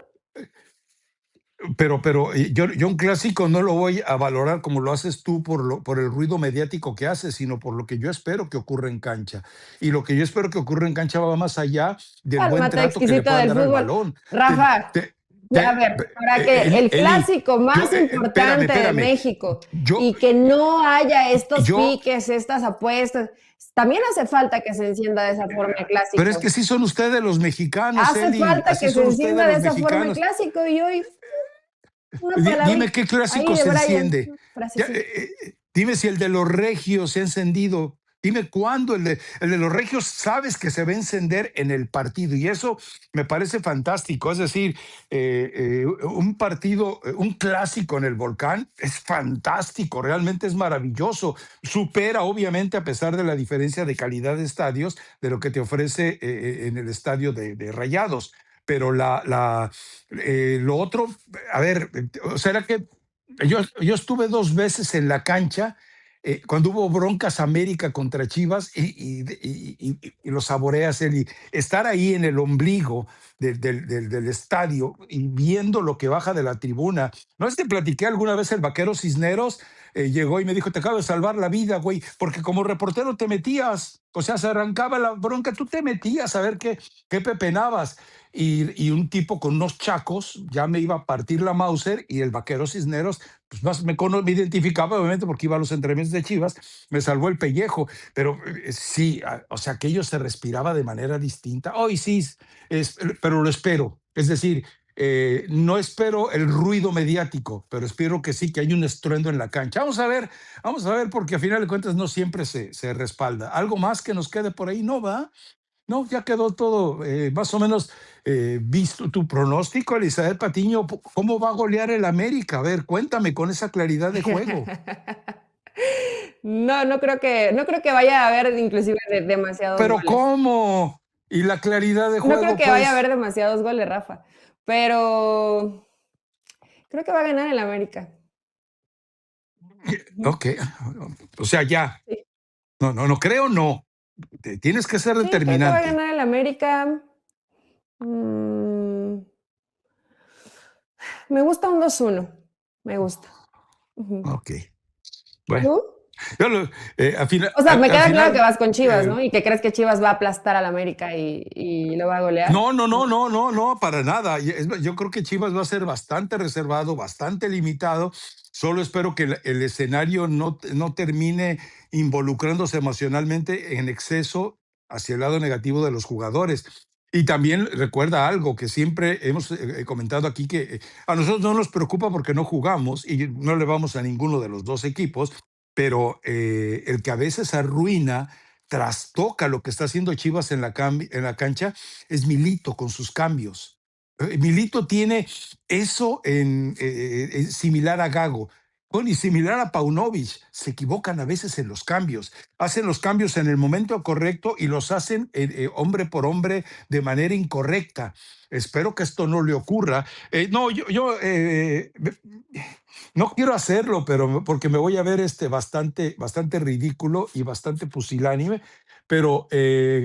Pero yo un clásico no lo voy a valorar como lo haces tú por el ruido mediático que hace, sino por lo que yo espero que ocurra en cancha. Y lo que yo espero que ocurra en cancha va más allá del buen Cálmate, trato que le exquisito puedan del dar al fútbol. balón. Te- Rafa, te- a ver, para que el Eli, clásico yo, más espérame, importante de espérame. México Yo, y que no haya estos yo, piques, estas apuestas, también hace falta que se encienda de esa forma el pero es que clásico. sí son ustedes los mexicanos, Hace Eli, falta así que se son ustedes encienda de los esa forma el mexicanos. clásico y hoy una Dime palabrita qué ahí clásico de se Brian, enciende. una Ya, frasecita. dime si el de los regios se ha encendido. Dime cuándo el de los regios sabes que se va a encender en el partido. Y eso me parece fantástico. Es decir, un partido, un clásico en el Volcán es fantástico, realmente es maravilloso. Supera, obviamente, a pesar de la diferencia de calidad de estadios, de lo que te ofrece en el estadio de Rayados. Pero lo otro, a ver, o sea, era que yo estuve 2 veces en la cancha cuando hubo broncas América contra Chivas y lo saboreas él y estar ahí en el ombligo del estadio y viendo lo que baja de la tribuna. ¿No es que platiqué alguna vez el vaquero Cisneros? Llegó y me dijo, te acabo de salvar la vida, güey, porque como reportero te metías, o sea, se arrancaba la bronca, tú te metías a ver qué pepenabas. Y un tipo con unos chacos ya me iba a partir la Mauser y el vaquero Cisneros pues más me identificaba, obviamente, porque iba a los entrenamientos de Chivas, me salvó el pellejo, pero sí, o sea, aquello se respiraba de manera distinta. Hoy sí, pero lo espero. Es decir, no espero el ruido mediático, pero espero que sí, que hay un estruendo en la cancha. Vamos a ver, porque a final de cuentas no siempre se respalda. ¿Algo más que nos quede por ahí? No, va. No, ya quedó todo más o menos visto tu pronóstico, Elizabeth Patiño. ¿Cómo va a golear el América? A ver, cuéntame con esa claridad de juego. No, no creo que vaya a haber inclusive demasiados Pero goles. ¿cómo? Y la claridad de No creo juego, que vaya a haber pues. demasiados goles, Rafa, pero creo que va a ganar el América. Ujú. Ok. O sea, ya. Sí, No, no, no creo, no. Tienes que ser sí, creo que va a determinante. ganar el América. Mm, me gusta un 2-1. Me gusta. Ujú. Ok. Bueno, ¿Tú? yo al final, O sea, me al queda claro que final vas con Chivas, eh, ¿no? Y que crees que Chivas va a aplastar al América y lo va a golear. no, no, no, no, no, no, para nada. Yo creo que Chivas va a ser bastante reservado, bastante limitado. Solo espero que el escenario no termine involucrándose emocionalmente en exceso hacia el lado negativo de los jugadores. Y también recuerda algo que siempre hemos comentado aquí, que a nosotros no nos preocupa porque no jugamos y no le vamos a ninguno de los dos equipos, pero el que a veces arruina, trastoca lo que está haciendo Chivas en la cancha es Milito con sus cambios. Milito tiene eso similar a Gago. Bueno, y similar a Paunovic, se equivocan a veces en los cambios, hacen los cambios en el momento correcto y los hacen hombre por hombre de manera incorrecta. Espero que esto no le ocurra. No, no quiero hacerlo, pero porque me voy a ver bastante ridículo y bastante pusilánime, pero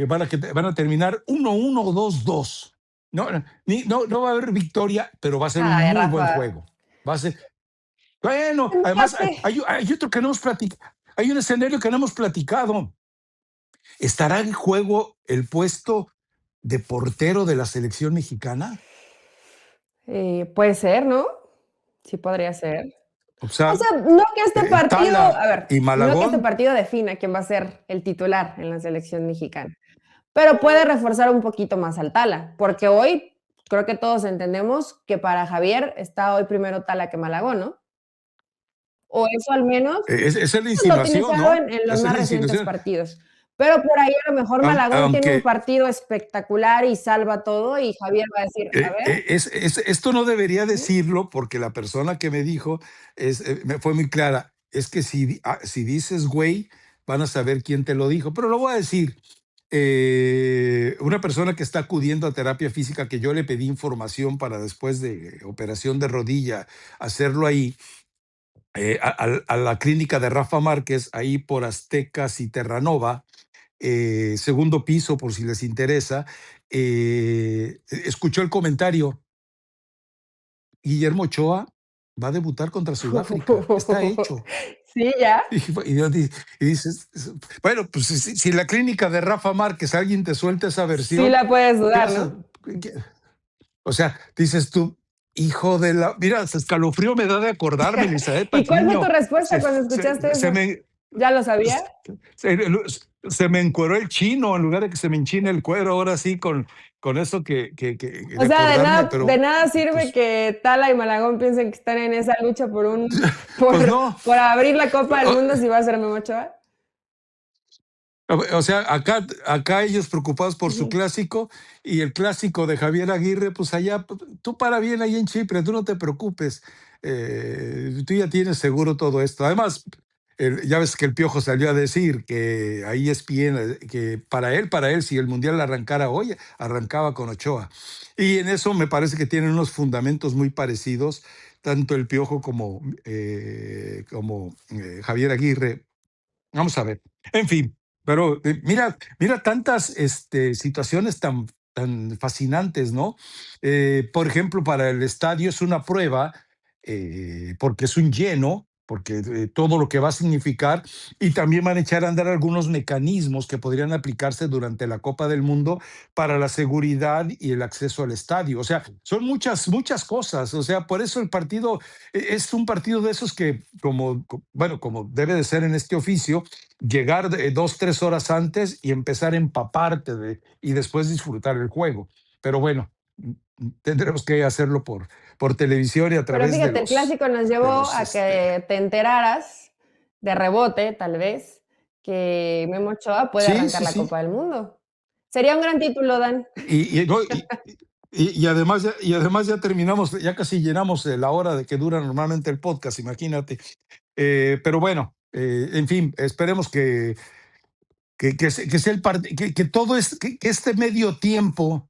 van a terminar 1-1 o 2-2. No, no va a haber victoria, pero va a ser un Ay, muy buen Rafa. juego. Va a ser, bueno, además Empate. hay otro que no hemos platicado, hay un escenario que no hemos platicado. ¿Estará en juego el puesto de portero de la selección mexicana? Puede ser, ¿no? Sí podría ser. O O sea, sea, no que este partido, Tala a ver, y no que este Malagón. partido defina quién va a ser el titular en la selección mexicana, pero puede reforzar un poquito más al Tala, porque hoy creo que todos entendemos que para Javier está hoy primero Tala que Malagón, ¿no? O eso al menos Esa es la pues, lo ha insinuación, utilizado ¿no? en los Esa es más la recientes insinuación. partidos. Pero por ahí a lo mejor Malagón tiene un Aunque partido espectacular y salva todo y Javier va a decir, a ver, esto no debería ujú, decirlo porque la persona que me dijo me fue muy clara. Es que si dices güey, van a saber quién te lo dijo. Pero lo voy a decir. Una persona que está acudiendo a terapia física, que yo le pedí información para después de operación de rodilla, hacerlo ahí, a la clínica de Rafa Márquez, ahí por Aztecas y Terranova, segundo piso, por si les interesa, escuchó el comentario: Guillermo Ochoa va a debutar contra Sudáfrica, está hecho. sí, ya, Y dices, bueno, pues si la clínica de Rafa Márquez alguien te suelta esa sí versión, la puedes ¿qué dudar, vas ¿no? a...? O sea, dices tú, hijo de la... Mira, escalofrío me da de acordarme, Elizabeth ¿Y cuál fue tu Patiño. respuesta Se, cuando se, escuchaste se eso? me, ¿Ya lo sabía? se, se me encueró el chino en lugar de que se me enchine el cuero, ahora sí, con eso O de sea, acordarme, de pero nada sirve pues, que Tala y Malagón piensen que están en esa lucha pues no. por abrir la Copa del Mundo si va a ser Memo Ochoa. O sea, acá ellos preocupados por su Ujú. clásico y el clásico de Javier Aguirre, pues allá, tú para bien ahí en Chipre, tú no te preocupes, tú ya tienes seguro todo esto. Además, ya ves que el Piojo salió a decir que ahí es bien, que para él, si el Mundial arrancara hoy, arrancaba con Ochoa. Y en eso me parece que tienen unos fundamentos muy parecidos, tanto el Piojo como Javier Aguirre, Vamos a ver. En fin, pero mira tantas situaciones tan fascinantes, ¿no? Por ejemplo, para el estadio es una prueba, porque es un lleno, porque todo lo que va a significar, y también van a echar a andar algunos mecanismos que podrían aplicarse durante la Copa del Mundo para la seguridad y el acceso al estadio. O sea, son muchas cosas. O sea, por eso el partido es un partido de esos que, bueno, como debe de ser en este oficio, llegar 2, 3 horas antes y empezar a empaparte y después disfrutar el juego. Pero bueno, tendremos que hacerlo por televisión y a Pero través fíjate, el clásico nos de llevó los, a que te enteraras, de rebote tal vez, que Memo Ochoa puede sí, arrancar sí, la sí. Copa del Mundo. Sería un gran título, Dan. No, y además ya terminamos, ya casi llenamos la hora de que dura normalmente el podcast, imagínate. Pero bueno, en fin, esperemos que sea que todo que este medio tiempo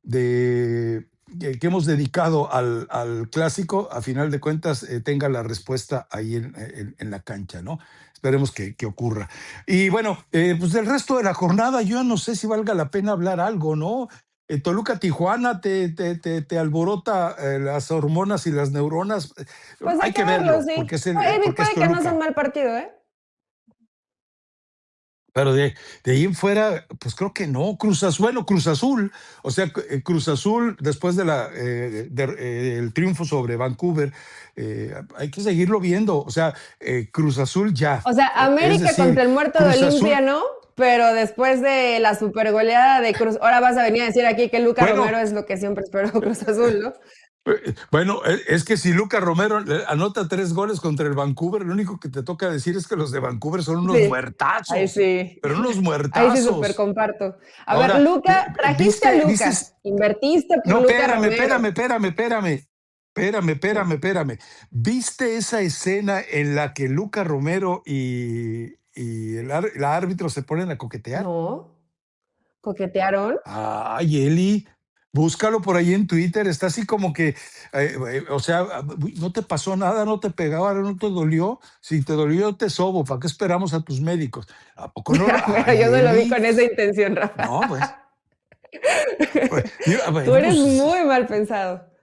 que hemos dedicado al clásico, a final de cuentas, tenga la respuesta ahí en la cancha, ¿no? Esperemos que ocurra. Y bueno, pues del resto de la jornada, yo no sé si valga la pena hablar algo, ¿no? Toluca-Tijuana te alborota las hormonas y las neuronas. Pues hay Hay que que verlo, verlo, sí. porque Oye, y porque es puede que no sea un Toluca. mal partido, ¿eh? Pero de ahí en fuera, pues creo que no. Cruz Azul, o sea, Cruz Azul, después el triunfo sobre Vancouver, hay que seguirlo viendo. O sea, Cruz Azul ya. O sea, Es América decir, contra el muerto de Cruz Olimpia, Azul, ¿no? Pero después de la supergoleada de Cruz, ahora vas a venir a decir aquí que Luca Romero bueno, es lo que siempre esperó Cruz Azul, ¿no? bueno, es que si Luca Romero anota 3 goles contra el Vancouver, lo único que te toca decir es que los de Vancouver son unos Sí, ahí muertazos, sí, pero unos ahí sí súper muertazos. comparto. A ver, Ahora, Luca, trajiste a ¿viste? Luca, invertiste por No, Luca espérame, Romero. espérame, espérame, espérame. Espérame, espérame, espérame. ¿Viste esa escena en la que Luca Romero y el árbitro se ponen a coquetear? No, coquetearon. Ay, Eli, búscalo por ahí en Twitter. Está así como que, o sea, no te pasó nada, no te pegaba, no te dolió. Si te dolió, te sobo. ¿Para qué esperamos a tus médicos? ¿A poco no? Pero Ay, yo no lo vi Eli. con esa intención, Rafa. No, pues. Tú Bueno, eres pues. muy mal pensado.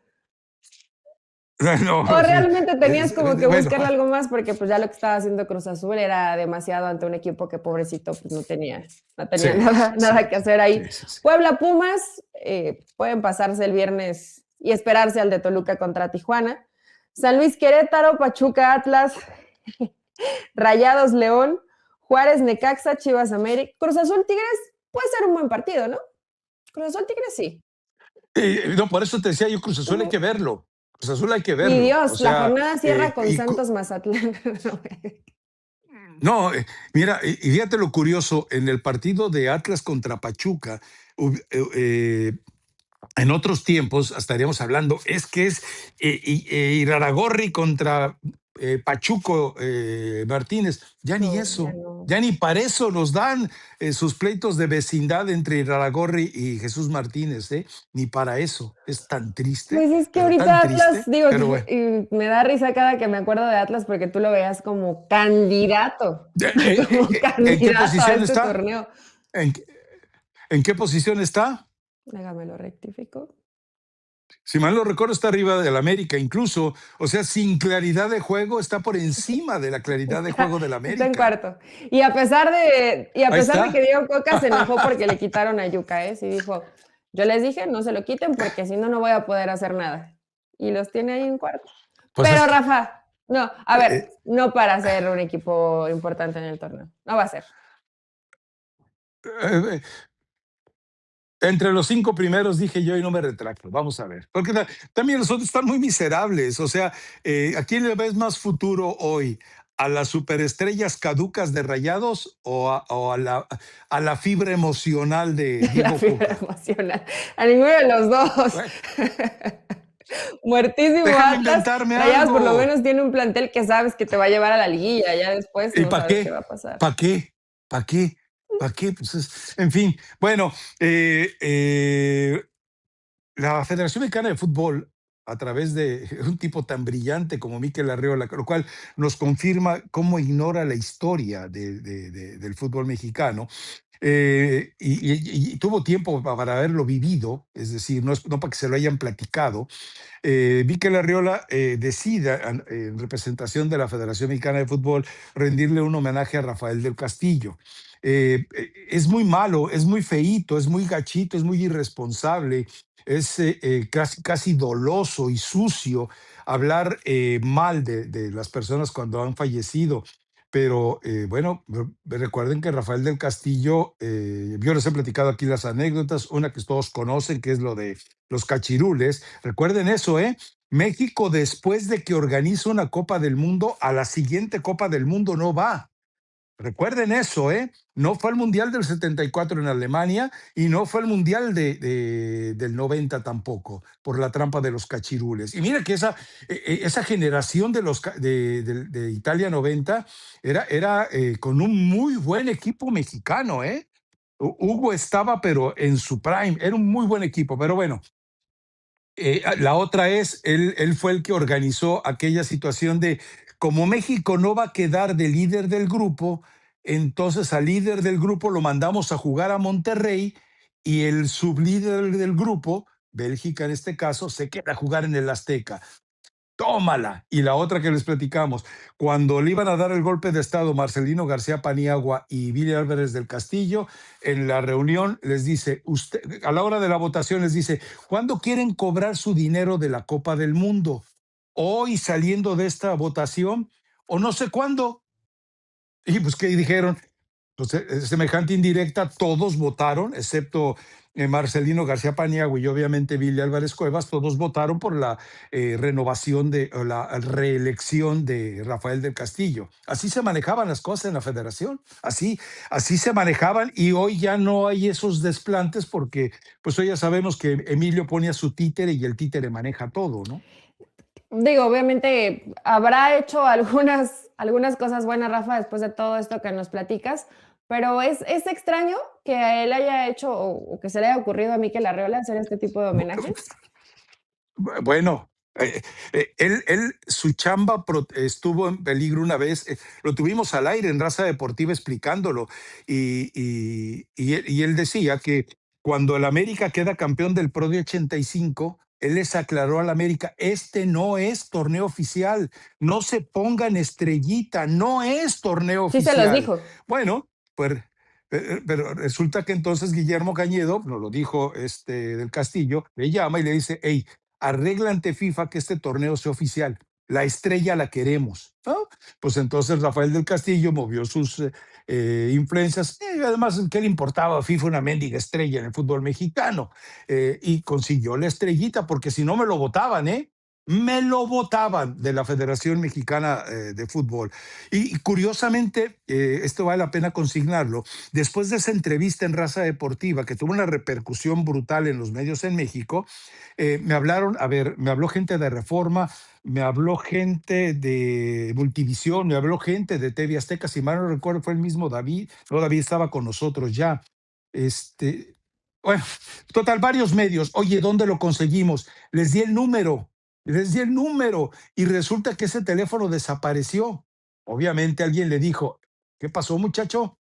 No, O realmente tenías como que bueno. buscarle algo más porque pues ya lo que estaba haciendo Cruz Azul era demasiado ante un equipo que pobrecito pues no tenía Sí, nada sí, que hacer ahí. sí, sí, sí. Puebla Pumas pueden pasarse el viernes y esperarse al de Toluca contra Tijuana. San Luis Querétaro, Pachuca Atlas, Rayados León, Juárez Necaxa, Chivas América, Cruz Azul Tigres puede ser un buen partido, ¿no? Cruz Azul Tigres sí. No, por eso te decía yo, Cruz Azul hay que verlo. Cruz Azul hay que Y verlo. O Dios, la sea, jornada cierra con Santos Mazatlán. no, mira, y fíjate lo curioso, en el partido de Atlas contra Pachuca, en otros tiempos estaríamos hablando, es que es Iraragorri contra Pachuco Martínez. Ya ni No, ya eso, no. ya ni para eso nos dan sus pleitos de vecindad entre Iraragorri y Jesús Martínez, ¿eh? Ni para eso. Es Pues es que tan ahorita Atlas, triste, digo, pero bueno. y me da risa cada que me acuerdo de Atlas porque tú lo veías como candidato, como ¿En qué candidato a posición este está? torneo. ¿En, en qué posición está? Déjame lo rectifico. Si mal no recuerdo, está arriba del América, incluso, o sea, sin claridad de juego, está por encima de la claridad de Está, juego del está en América. cuarto. Y a Ahí pesar de que está. Diego Coca se enojó porque le quitaron a Yuca, ¿eh? Sí dijo, yo les dije, no se lo quiten porque si no, no voy a poder hacer nada. Y los tiene ahí en cuarto. Pues Pero es que, Rafa, no, a ver, eh, no para ser un equipo importante en el torneo. No va a ser. eh, entre los 5 primeros dije yo y no me retracto. Vamos a ver. Porque también los otros están muy miserables. O sea, ¿a quién le ves más futuro hoy? ¿A las superestrellas caducas de Rayados o a la fibra emocional de La Diego fibra Coca? emocional. A ninguno de los dos. Bueno, Muertísimo déjame Atlas. inventarme Rayados por lo algo. menos tiene un plantel que sabes que te va a llevar a la liguilla. Ya después ¿Y no para sabes qué qué? va a pasar. ¿Para qué? ¿Para qué? ¿Para qué? Pues en fin, bueno, la Federación Mexicana de Fútbol a través de un tipo tan brillante como Mikel Arriola, lo cual nos confirma cómo ignora la historia del fútbol mexicano. Y tuvo tiempo para haberlo vivido, es decir, no para que se lo hayan platicado. Mikel Arriola decida, en representación de la Federación Mexicana de Fútbol, rendirle un homenaje a Rafael del Castillo. Es muy malo, es muy feíto, es muy gachito, es muy irresponsable, es casi doloso y sucio hablar mal de las personas cuando han fallecido. Pero bueno, recuerden que Rafael del Castillo, yo les he platicado aquí las anécdotas, una que todos conocen, que es lo de los cachirules. Recuerden eso, ¿eh? México, después de que organiza una Copa del Mundo, a la siguiente Copa del Mundo no va. Recuerden eso, ¿eh? No fue al Mundial del 74 en Alemania y no fue al Mundial del 90 tampoco, por la trampa de los cachirules. Y mira que esa generación de Italia 90 era con un muy buen equipo mexicano, ¿eh? Hugo estaba, pero en su prime, era un muy buen equipo, pero bueno, la otra es, él fue el que organizó aquella situación de, como México no va a quedar de líder del grupo, entonces al líder del grupo lo mandamos a jugar a Monterrey y el sublíder del grupo, Bélgica en este caso, se queda a jugar en el Azteca. Tómala. Y la otra que les platicamos, cuando le iban a dar el golpe de Estado Marcelino García Paniagua y Billy Álvarez del Castillo, en la reunión les dice, usted, a la hora de la votación les dice, ¿cuándo quieren cobrar su dinero de la Copa del Mundo? ¿Hoy saliendo de esta votación? ¿O no sé cuándo? Y pues, ¿qué dijeron? Entonces, semejante indirecta, todos votaron, excepto Marcelino García Paniagua y obviamente Billy Álvarez Cuevas, todos votaron por la renovación o la reelección de Rafael del Castillo. Así se manejaban las cosas en la federación, así se manejaban y hoy ya no hay esos desplantes porque pues hoy ya sabemos que Emilio pone a su títere y el títere maneja todo, ¿no? Digo, obviamente habrá hecho algunas cosas buenas, Rafa, después de todo esto que nos platicas, pero es extraño que a él haya hecho o que se le haya ocurrido a Mikel Arreola hacer este tipo de homenajes. Bueno, su chamba estuvo en peligro una vez, lo tuvimos al aire en Raza Deportiva explicándolo, y él decía que cuando el América queda campeón del Pro de 85, él les aclaró al América, este no es torneo oficial, no se pongan estrellita, no es torneo Sí se los oficial. dijo. Bueno, pues pero resulta que entonces Guillermo Cañedo, nos lo dijo del Castillo, le llama y le dice, hey, arregla ante FIFA que este torneo sea oficial. La estrella la queremos, ¿no? Pues entonces Rafael del Castillo movió sus influencias. Además, ¿qué le importaba a FIFA una mendiga estrella en el fútbol mexicano? Y consiguió la estrellita, porque si no me lo votaban, ¿eh? Me lo votaban de la Federación Mexicana de Fútbol. Y curiosamente, esto vale la pena consignarlo, después de esa entrevista en Raza Deportiva, que tuvo una repercusión brutal en los medios en México, me hablaron, a ver, me habló gente de Reforma, me habló gente de Multivisión, me habló gente de TV Azteca, si mal no recuerdo, fue el mismo David, no, David estaba con nosotros ya. Este, bueno, total, varios medios. Oye, ¿dónde lo conseguimos? Les di el número y resulta que ese teléfono desapareció. Obviamente alguien le dijo, ¿qué pasó, muchacho?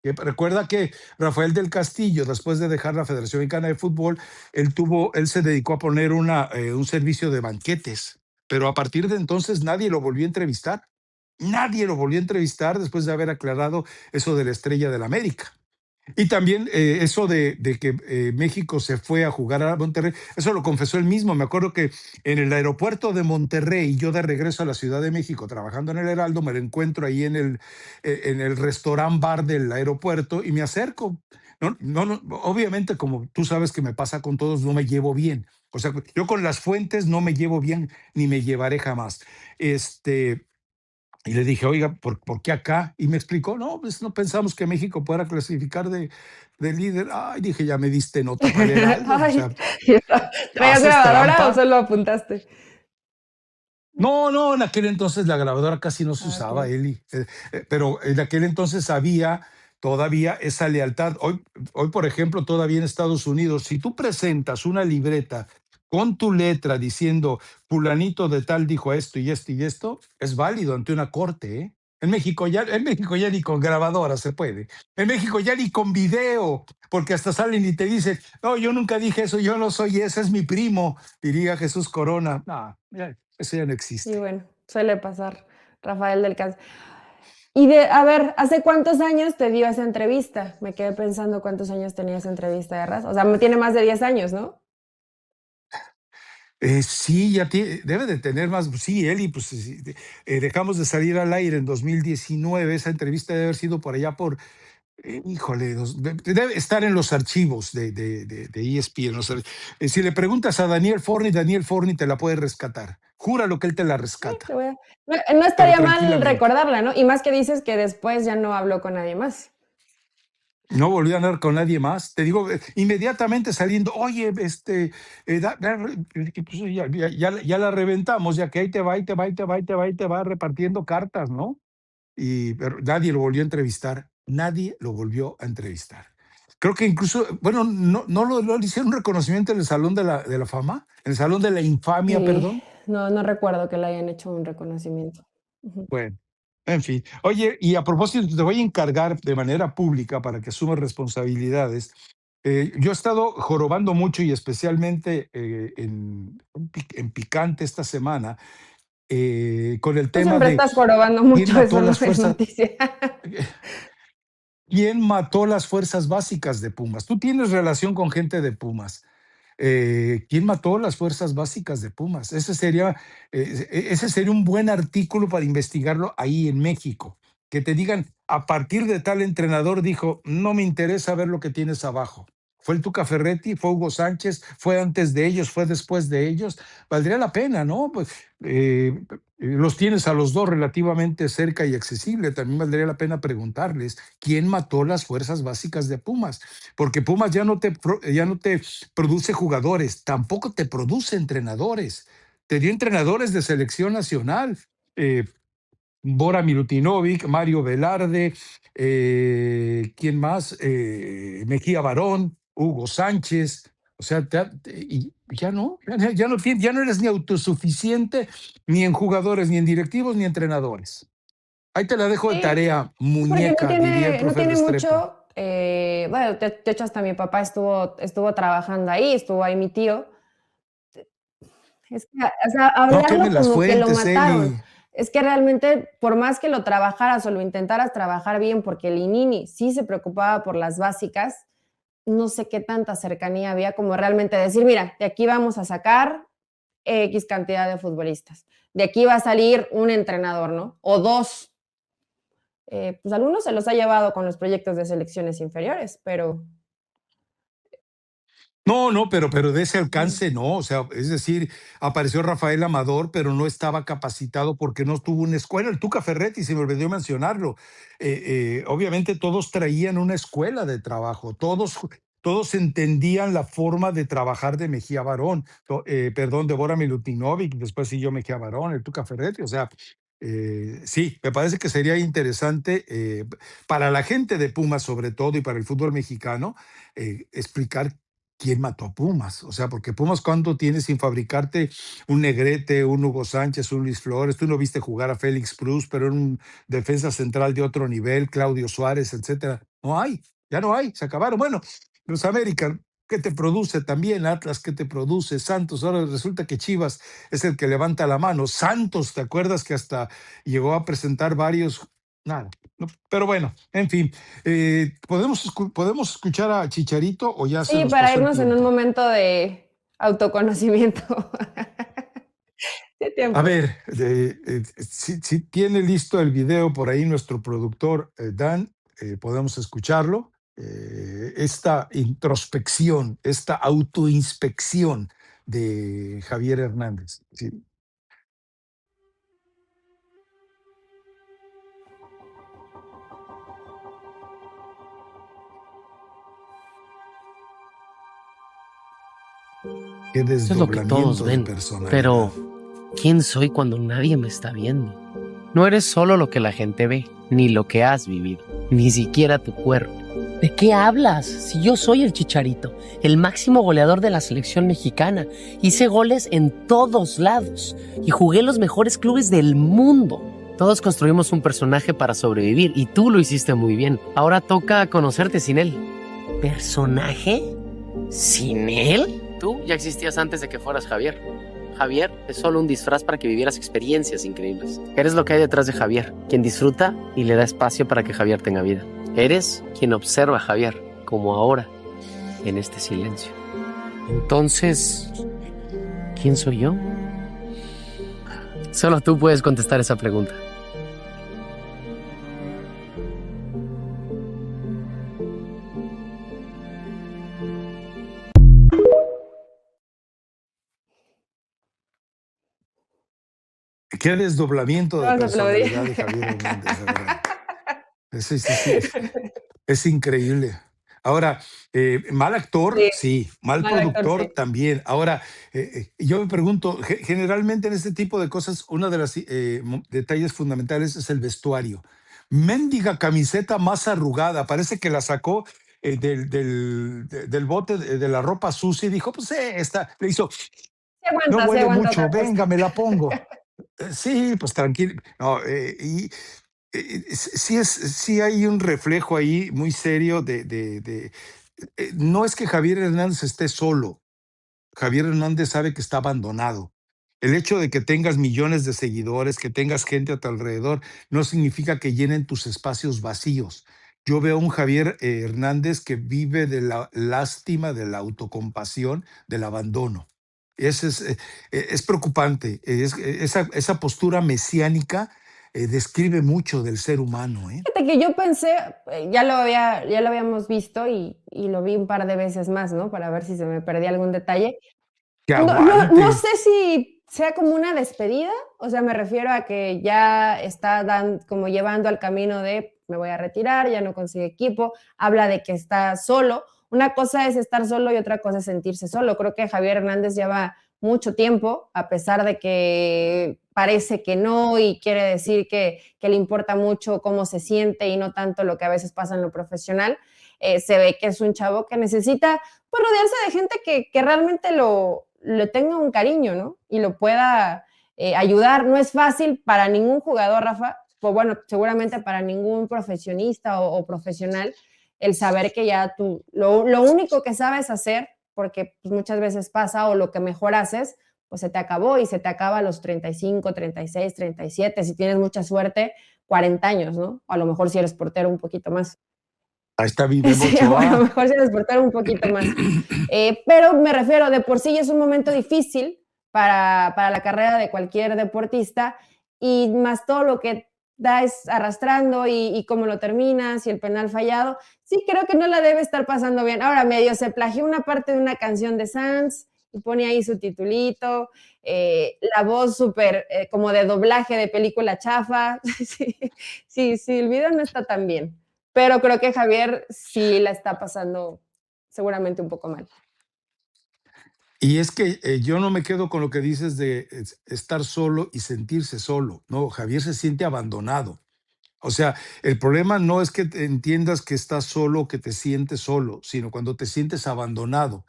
Recuerda que Rafael del Castillo, después de dejar la Federación Mexicana de Fútbol, él se dedicó a poner un servicio de banquetes, pero a partir de entonces nadie lo volvió a entrevistar. Nadie lo volvió a entrevistar después de haber aclarado eso de la Estrella del América. Y también eso de que México se fue a jugar a Monterrey, eso lo confesó él mismo. Me acuerdo que en el aeropuerto de Monterrey, yo de regreso a la Ciudad de México, trabajando en el Heraldo, me lo encuentro ahí en el restaurant bar del aeropuerto y me acerco. No, no, no, obviamente, como tú sabes que me pasa con todos, no me llevo bien. O sea, yo con las fuentes no me llevo bien, ni me llevaré jamás. Y le dije, oiga, ¿por qué acá? Y me explicó, no, pues no pensamos que México pueda clasificar de líder. Ay, dije, ya me diste nota para el Heraldo. O Ay, sea, ¿traías haces grabadora o trampa. solo apuntaste? No, no, en aquel entonces la grabadora casi no se Ah, usaba, ok. Eli. Pero en aquel entonces había todavía esa lealtad. Hoy, por ejemplo, todavía en Estados Unidos, si tú presentas una libreta con tu letra diciendo fulanito de tal dijo esto y esto y esto, es válido ante una corte, ¿eh? En México ya ni con grabadora se puede. En México ya ni con video, porque hasta salen y te dicen, no, yo nunca dije eso, yo no soy ese, es mi primo, diría Jesús Corona. No, eso ya no Y existe. bueno, suele pasar, Rafael del Cas. A ver, ¿hace cuántos años te dio esa entrevista? Me quedé pensando cuántos años tenía esa entrevista de raza. O sea, tiene más de 10 años, ¿no? Sí, debe de tener más, sí, Eli, pues sí, dejamos de salir al aire en 2019, esa entrevista debe haber sido por allá híjole, debe estar en los archivos de ESPN. Si le preguntas a Daniel Forni te la puede rescatar. Júralo que él te la rescata, No pero estaría mal tranquilamente. recordarla, ¿no? Y más que dices que después ya no habló con nadie más. No volvió a andar con nadie más. Te digo, inmediatamente saliendo, oye, pues, ya la reventamos, ya que ahí te va, y te va, y te va, y te va, y te va repartiendo cartas, ¿no? Pero nadie lo volvió a entrevistar, nadie lo volvió a entrevistar. Creo que incluso, bueno, no lo hicieron un reconocimiento en el Salón de la Fama, en el Salón de la Infamia, perdón. No recuerdo que le hayan hecho un reconocimiento. Ujú. Bueno, en fin. Oye, y a propósito, te voy a encargar de manera pública para que asumas responsabilidades. Yo he estado jorobando mucho y especialmente en picante esta semana con el Tú tema siempre de estás jorobando quién mucho, mató eso no las es fuerzas. noticia. ¿Quién mató las fuerzas básicas de Pumas? Tú tienes relación con gente de Pumas. ¿Quién mató las fuerzas básicas de Pumas? Ese sería un buen artículo para investigarlo ahí en México. Que te digan, a partir de tal entrenador dijo, no me interesa ver lo que tienes abajo. ¿Fue el Tuca Ferretti? ¿Fue Hugo Sánchez? ¿Fue antes de ellos? ¿Fue después de ellos? Valdría la pena, ¿no? Pues los tienes a los dos relativamente cerca y accesible. También valdría la pena preguntarles quién mató las fuerzas básicas de Pumas, porque Pumas ya no te produce jugadores, tampoco te produce entrenadores. Te dio entrenadores de selección nacional. eh, Bora Milutinovic, Mario Velarde, ¿quién más? Mejía Barón, Hugo Sánchez. O sea, y ya no eres ni autosuficiente ni en jugadores, ni en directivos, ni entrenadores. Ahí te la dejo de Sí, tarea, porque muñeca, diría el no profe tiene Restrepo. mucho. Bueno, de hecho, hasta mi papá estuvo trabajando ahí, estuvo ahí mi tío. Es que, o sea, No quemen hablarlo las como que lo fuentes, mataron. Eli. Es que realmente, por más que lo trabajaras o lo intentaras trabajar bien, porque Linini sí se preocupaba por las básicas, no sé qué tanta cercanía había como realmente decir, mira, de aquí vamos a sacar X cantidad de futbolistas. De aquí va a salir un entrenador, ¿no? O dos. Pues algunos se los ha llevado con los proyectos de selecciones inferiores, pero No, pero de ese ujú. alcance no, o sea, es decir, apareció Rafael Amador, pero no estaba capacitado porque no tuvo una escuela. El Tuca Ferretti, se me olvidó mencionarlo. Obviamente todos traían una escuela de trabajo, todos entendían la forma de trabajar de Mejía Barón, perdón, de Bora Milutinovic, después siguió Mejía Barón, el Tuca Ferretti, o sea, sí, me parece que sería interesante para la gente de Pumas sobre todo y para el fútbol mexicano explicar quién mató a Pumas. O sea, porque Pumas, ¿cuánto tiene sin fabricarte un Negrete, un Hugo Sánchez, un Luis Flores? Tú no viste jugar a Félix Cruz, pero era un defensa central de otro nivel, Claudio Suárez, etcétera. No hay, ya no hay, se acabaron. Bueno, los América, ¿qué te produce también? Atlas, ¿qué te produce? Santos, ahora resulta que Chivas es el que levanta la mano. Santos, ¿te acuerdas que hasta llegó a presentar varios? Nada. No, pero bueno, en fin, ¿podemos escuchar a Chicharito o ya se Sí, nos para pasó el irnos en un tiempo? momento de autoconocimiento. ¿Qué A tiempo? ver, si tiene listo el video por ahí nuestro productor Dan, podemos escucharlo. Esta introspección, esta autoinspección de Javier Hernández. Sí. Qué Eso es lo que todos desdoblamiento de ven, personalidad. pero ¿quién soy cuando nadie me está viendo? No eres solo lo que la gente ve, ni lo que has vivido, ni siquiera tu cuerpo. ¿De qué hablas? Si yo soy el Chicharito, el máximo goleador de la selección mexicana. Hice goles en todos lados y jugué en los mejores clubes del mundo. Todos construimos un personaje para sobrevivir y tú lo hiciste muy bien. Ahora toca conocerte sin él. ¿Personaje? ¿Sin él? Tú ya existías antes de que fueras Javier. Javier es solo un disfraz para que vivieras experiencias increíbles. Eres lo que hay detrás de Javier, quien disfruta y le da espacio para que Javier tenga vida. Eres quien observa a Javier, como ahora, en este silencio. Entonces, ¿quién soy yo? Solo tú puedes contestar esa pregunta. Qué desdoblamiento de Vamos a aplaudir. personalidad de Javier Hernández, de verdad. Sí, es increíble. Ahora, mal actor, Sí, sí, mal mal actor, productor sí. también. Ahora, yo me pregunto, generalmente en este tipo de cosas, uno de los detalles fundamentales es el vestuario. Mendiga camiseta más arrugada, parece que la sacó del bote de la ropa sucia y dijo, pues esta, le hizo, no Sí huele aguanta mucho, otra cosa. venga, me la pongo. Sí, pues tranquilo. No, sí hay un reflejo ahí muy serio no es que Javier Hernández esté solo. Javier Hernández sabe que está abandonado. El hecho de que tengas millones de seguidores, que tengas gente a tu alrededor, no significa que llenen tus espacios vacíos. Yo veo a un Javier Hernández que vive de la lástima, de la autocompasión, del abandono. Es preocupante. Esa postura mesiánica describe mucho del ser humano, ¿eh? Fíjate que yo pensé, ya lo habíamos visto y lo vi un par de veces más, ¿no? Para ver si se me perdía algún detalle. Que No aguante. sé si sea como una despedida, o sea, me refiero a que ya está como llevando al camino de me voy a retirar, ya no consigue equipo, habla de que está solo. Una cosa es estar solo y otra cosa es sentirse solo. Creo que Javier Hernández lleva mucho tiempo, a pesar de que parece que no y quiere decir que le importa mucho cómo se siente y no tanto lo que a veces pasa en lo profesional. Se ve que es un chavo que necesita pues, rodearse de gente que realmente le tenga un cariño, ¿no? Y lo pueda ayudar. No es fácil para ningún jugador, Rafa, pues bueno, seguramente para ningún profesionista o profesional, el saber que ya tú, lo único que sabes hacer, porque pues, muchas veces pasa, o lo que mejor haces, pues se te acabó y se te acaba a los 35, 36, 37, si tienes mucha suerte, 40 años, ¿no? O a lo mejor si eres portero un poquito más. Ahí está Vive Sí, a lo Ochoa. mejor si eres portero un poquito más. Pero me refiero, de por sí es un momento difícil para la carrera de cualquier deportista y más todo lo que das arrastrando y cómo lo terminas y el penal fallado, sí creo que no la debe estar pasando bien. Ahora medio se plagió una parte de una canción de Sanz y pone ahí su titulito, la voz súper como de doblaje de película chafa. Sí, el video no está tan bien, pero creo que Javier sí la está pasando seguramente un poco mal. Y es que yo no me quedo con lo que dices de estar solo y sentirse solo. No, Javier se siente abandonado. O sea, el problema no es que entiendas que estás solo o que te sientes solo, sino cuando te sientes abandonado.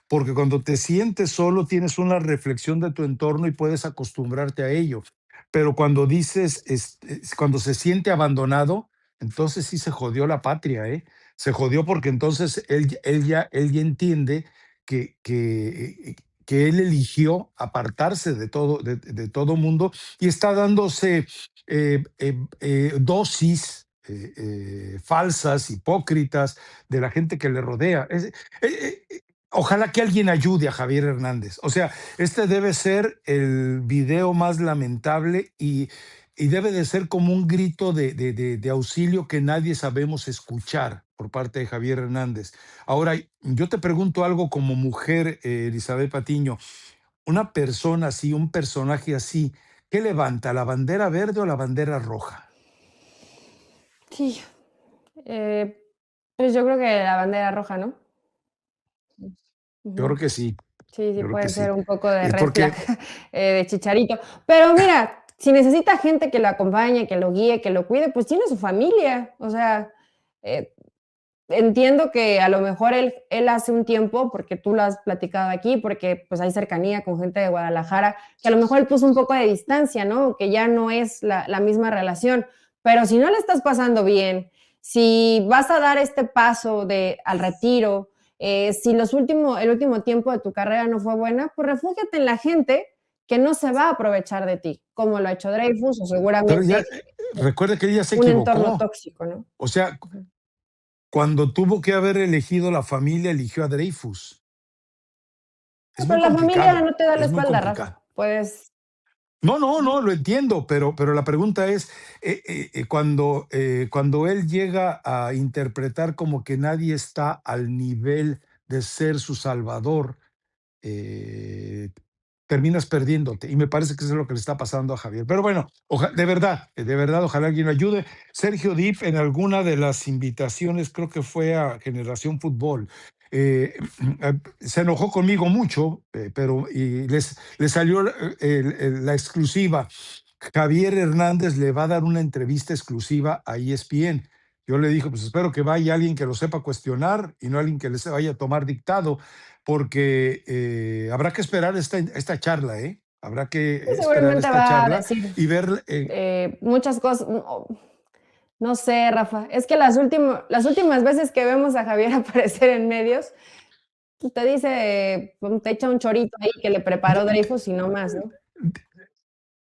Porque cuando te sientes solo tienes una reflexión de tu entorno y puedes acostumbrarte a ello. Pero cuando dices, cuando se siente abandonado, entonces sí se jodió la patria, ¿eh? Se jodió porque entonces él ya entiende que, que, que él eligió apartarse de todo mundo y está dándose dosis falsas, hipócritas de la gente que le rodea. Ojalá que alguien ayude a Javier Hernández. O sea, este debe ser el video más lamentable y debe de ser como un grito de auxilio que nadie sabemos escuchar por parte de Javier Hernández. Ahora, yo te pregunto algo como mujer, Elizabeth Patiño, una persona así, un personaje así, ¿qué levanta, la bandera verde o la bandera roja? Sí, eh, pues yo creo que la bandera roja, ¿no? Yo Ujú. creo que sí, Sí, yo creo que puede sí. ser un poco de red flag Porque de Chicharito. Pero mira, si necesita gente que lo acompañe, que lo guíe, que lo cuide, pues tiene su familia. O sea, eh, entiendo que a lo mejor él hace un tiempo, porque tú lo has platicado aquí, porque pues hay cercanía con gente de Guadalajara, que a lo mejor él puso un poco de distancia, ¿no? Que ya no es la misma relación. Pero si no le estás pasando bien, si vas a dar este paso al retiro, si el último tiempo de tu carrera no fue buena, pues refúgiate en la gente que no se va a aprovechar de ti, como lo ha hecho Dreyfus o Pero ya, seguramente recuerda que ella se un entorno equivocó. tóxico, ¿no? O sea, Ujú. cuando tuvo que haber elegido la familia, eligió a Dreyfus. Es Pero muy la familia complicado, no te da la es muy espalda, Rafa. complicado. Puedes. No, no, no, lo entiendo, pero la pregunta es, cuando él llega a interpretar como que nadie está al nivel de ser su salvador, eh, terminas perdiéndote. Y me parece que eso es lo que le está pasando a Javier. Pero bueno, de verdad, ojalá alguien lo ayude. Sergio Dip en alguna de las invitaciones, creo que fue a Generación Fútbol, eh, se enojó conmigo mucho, pero y le salió la exclusiva. Javier Hernández le va a dar una entrevista exclusiva a ESPN. Yo le dije, pues espero que vaya alguien que lo sepa cuestionar y no alguien que les vaya a tomar dictado, porque habrá que esperar esta charla, ¿eh? Habrá que esperar Seguramente esta va a charla decir y ver. muchas cosas. No sé, Rafa. Es que las últimas veces que vemos a Javier aparecer en medios, pues, te dice, te echa un chorito ahí que le preparó de- Dreyfus y no más, ¿no?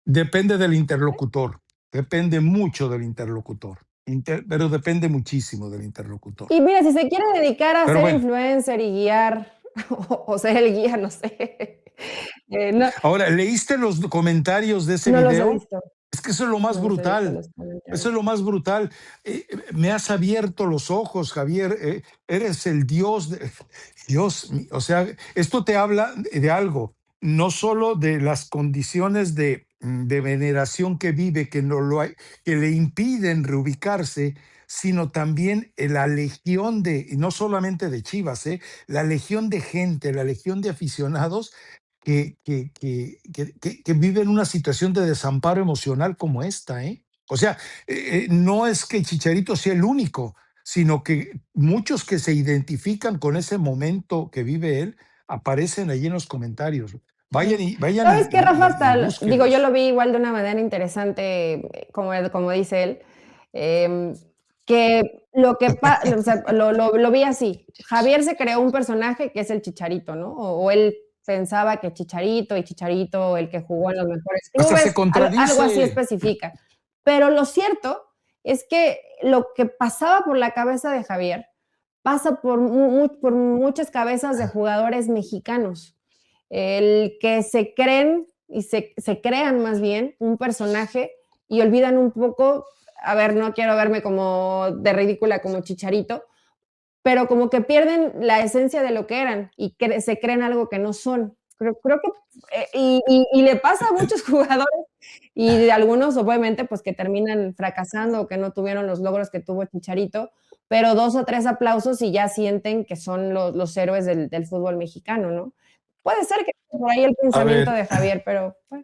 Depende del interlocutor, depende mucho del interlocutor, pero depende muchísimo del interlocutor. Y mira, si se quiere dedicar a Pero ser bueno, influencer y guiar, o ser el guía, no sé. No, ahora, ¿leíste los comentarios de ese no los he video? visto. Es que eso es lo más No los he visto brutal. los Eso es comentarios. lo más brutal. Me has abierto los ojos, Javier. Eres el Dios. Dios, o sea, esto te habla de algo, no solo de las condiciones de veneración que vive, que, no lo hay, que le impiden reubicarse, sino también la legión y no solamente de Chivas, la legión de gente, la legión de aficionados que viven una situación de desamparo emocional como esta, ¿eh? O sea, no es que Chicharito sea el único, sino que muchos que se identifican con ese momento que vive él aparecen allí en los comentarios. Vayan Sí. y vayan ¿Sabes qué, Rafa? y Digo, yo búsquenlos. lo vi igual de una manera interesante, como dice él, em, que o sea, lo vi así. Javier se creó un personaje que es el Chicharito, ¿no? O él pensaba que Chicharito y Chicharito, el que jugó en los mejores Hasta se clubes, algo así contradice. especifica. Pero lo cierto es que lo que pasaba por la cabeza de Javier pasa por muchas cabezas de jugadores mexicanos el que se creen y se crean más bien un personaje y olvidan un poco, a ver, no quiero verme como de ridícula como Chicharito, pero como que pierden la esencia de lo que eran y se creen algo que no son. Creo que, y le pasa a muchos jugadores y de algunos obviamente pues que terminan fracasando o que no tuvieron los logros que tuvo Chicharito, pero 2 o 3 aplausos y ya sienten que son los héroes del fútbol mexicano, ¿no? Puede ser que por ahí el A pensamiento ver, de Javier, pero bueno.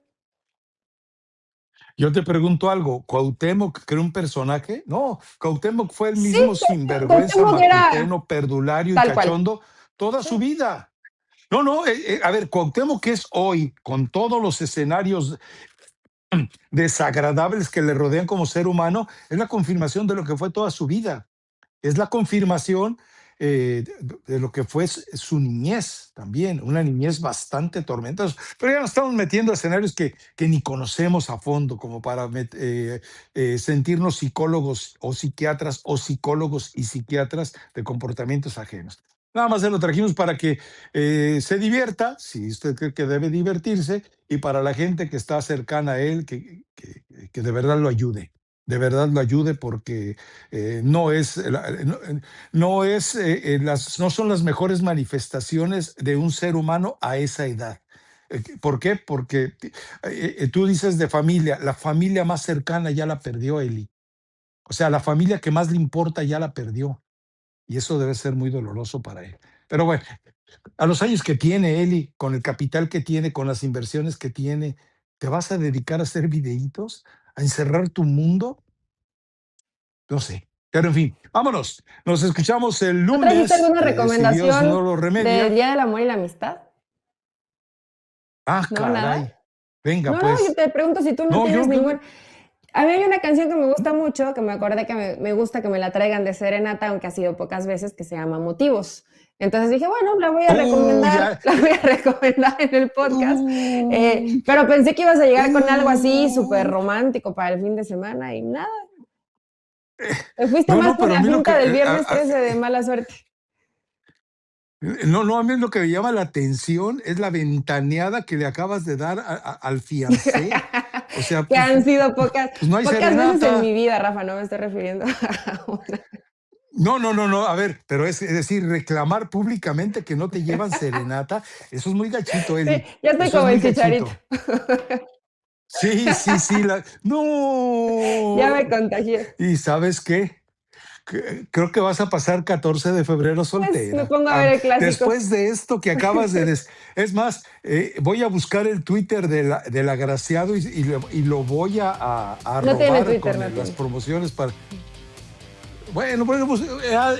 yo te pregunto algo. ¿Cuauhtémoc creó un personaje? No, Cuauhtémoc fue el Sí, mismo sinvergüenza, Cuauhtémoc era matuteno, perdulario y tal cual. cachondo toda Sí. su vida. No, no, a ver, Cuauhtémoc que es hoy, con todos los escenarios desagradables que le rodean como ser humano, es la confirmación de lo que fue toda su vida. Es la confirmación de lo que fue su niñez también, una niñez bastante tormentosa. Pero ya nos estamos metiendo a escenarios que ni conocemos a fondo, como para sentirnos psicólogos o psicólogos y psiquiatras de comportamientos ajenos. Nada más se lo trajimos para que se divierta, si usted cree que debe divertirse, y para la gente que está cercana a él, que de verdad lo ayude. De verdad lo ayude porque no es, no son las mejores manifestaciones de un ser humano a esa edad. ¿Por qué? Porque tú dices de familia, la familia más cercana ya la perdió Eli. O sea, la familia que más le importa ya la perdió. Y eso debe ser muy doloroso para él. Pero bueno, a los años que tiene Eli, con el capital que tiene, con las inversiones que tiene, ¿te vas a dedicar a hacer videitos? ¿A encerrar tu mundo? No sé. Pero en fin, vámonos. Nos escuchamos el ¿No lunes. trajiste alguna Si Dios recomendación no lo remedia. del Día del Amor y la Amistad? Ah, ¿No, caray. nada? Venga, No, pues. yo te pregunto si tú no No, tienes yo. ningún... A mí hay una canción que me gusta mucho, que me acordé que me gusta que me la traigan de serenata, aunque ha sido pocas veces, que se llama Motivos. Entonces dije, bueno, la voy a recomendar, Ya. la voy a recomendar en el podcast. Uy. Pero pensé que ibas a llegar con algo así súper romántico para el fin de semana y nada. Te fuiste No, más por pero a la mí lo finta que. del viernes 13 de mala suerte. No, a mí lo que me llama la atención es la ventaneada que le acabas de dar al fiancé. O sea, Que han sido pocas no hay veces en serenata. mi vida, Rafa, no me estoy refiriendo a una. No, a ver, pero es decir, reclamar públicamente que no te llevan serenata, eso es muy gachito, Sí, Eli. ya estoy Eso como es el muy Chicharito. gachito. Sí. No. Ya me contagié. ¿Y sabes qué? Creo que vas a pasar 14 de febrero Pues me soltera. pongo a ver el clásico. Después de esto que acabas de... Es más, voy a buscar el Twitter del agraciado y lo voy a No tiene robar Twitter, con no las tiene. promociones para... Bueno, pues,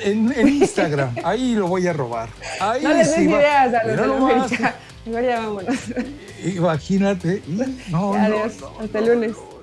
en Instagram, ahí lo voy a robar. Ahí No les des sí va. ideas a los Mira de la nomás. América. Mejor ya vámonos. Imagínate. No, Adiós. no, Hasta el lunes. no.